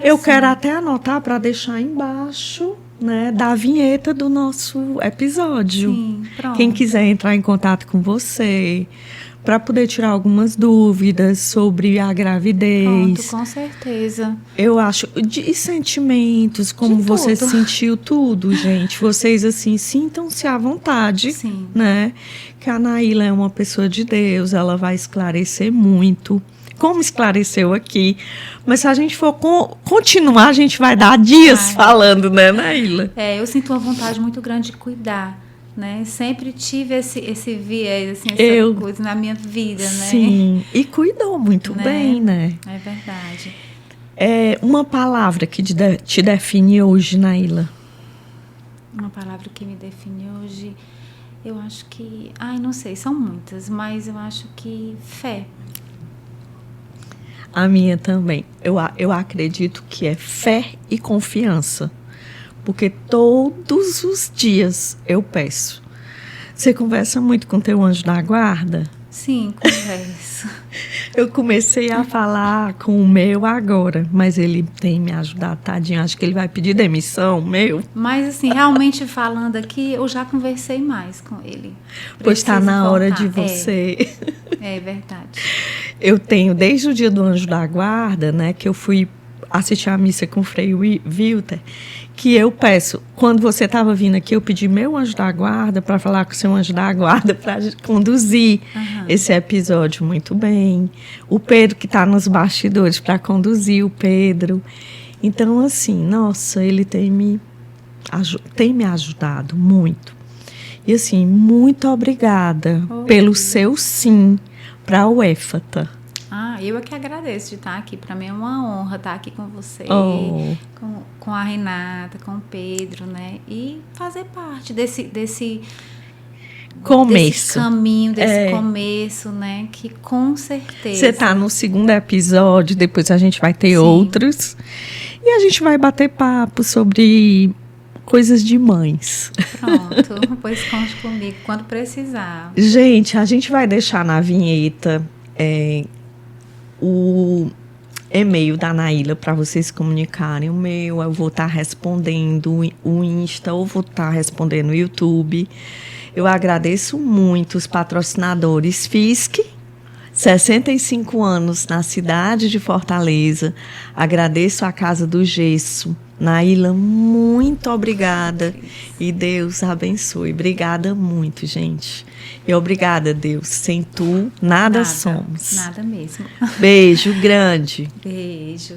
Eu quero até anotar para deixar embaixo, né, da vinheta do nosso episódio. Sim, pronto. Quem quiser entrar em contato com você, para poder tirar algumas dúvidas sobre a gravidez. Pronto, com certeza. Eu acho, de sentimentos, como você sentiu tudo, gente. Vocês, assim, sintam-se à vontade. Sim. Né? Que a Naíla é uma pessoa de Deus, ela vai esclarecer muito, como esclareceu aqui. Mas se a gente for continuar, a gente vai dar dias falando, né, Naíla? Eu sinto uma vontade muito grande de cuidar. Né? Sempre tive esse viés, assim, essa coisa na minha vida, né? Sim, e cuidou muito bem, né? É verdade. Uma palavra que te define hoje, Naíla? Uma palavra que me define hoje, eu acho que... não sei, são muitas, mas eu acho que fé. A minha também. Eu acredito que é fé e confiança. Porque todos os dias eu peço. Você conversa muito com teu anjo da guarda? Sim, converso. Eu comecei a falar com o meu agora, mas ele tem me ajudado, tadinho. Acho que ele vai pedir demissão, meu. Mas, assim, realmente falando aqui, eu já conversei mais com ele. Pois está na hora de você... É verdade. Eu tenho, desde o dia do anjo da guarda, né, que eu fui assistir a missa com o Frei Wilter, que eu peço, quando você estava vindo aqui, eu pedi meu anjo da guarda para falar com o seu anjo da guarda para conduzir esse episódio muito bem. O Pedro, que está nos bastidores, para conduzir o Pedro. Então, assim, nossa, ele tem me ajudado muito. E, assim, muito obrigada pelo seu sim para o Éfata. Eu é que agradeço de estar aqui. Para mim é uma honra estar aqui com você, com a Renata, com o Pedro, né? E fazer parte desse começo. Desse caminho, desse começo, né? Que com certeza... Você está no segundo episódio, depois a gente vai ter outros. E a gente vai bater papo sobre coisas de mães. Pronto, pois conte comigo quando precisar. Gente, a gente vai deixar na vinheta... o e-mail da Naíla para vocês comunicarem. O meu, eu vou estar respondendo o Insta ou vou estar respondendo o YouTube. Eu agradeço muito os patrocinadores FISC, 65 anos na cidade de Fortaleza. Agradeço a Casa do Gesso. Naíla, muito obrigada. E Deus abençoe. Obrigada muito, gente. E obrigada, Deus. Sem tu, nada somos. Nada mesmo. Beijo grande. Beijo.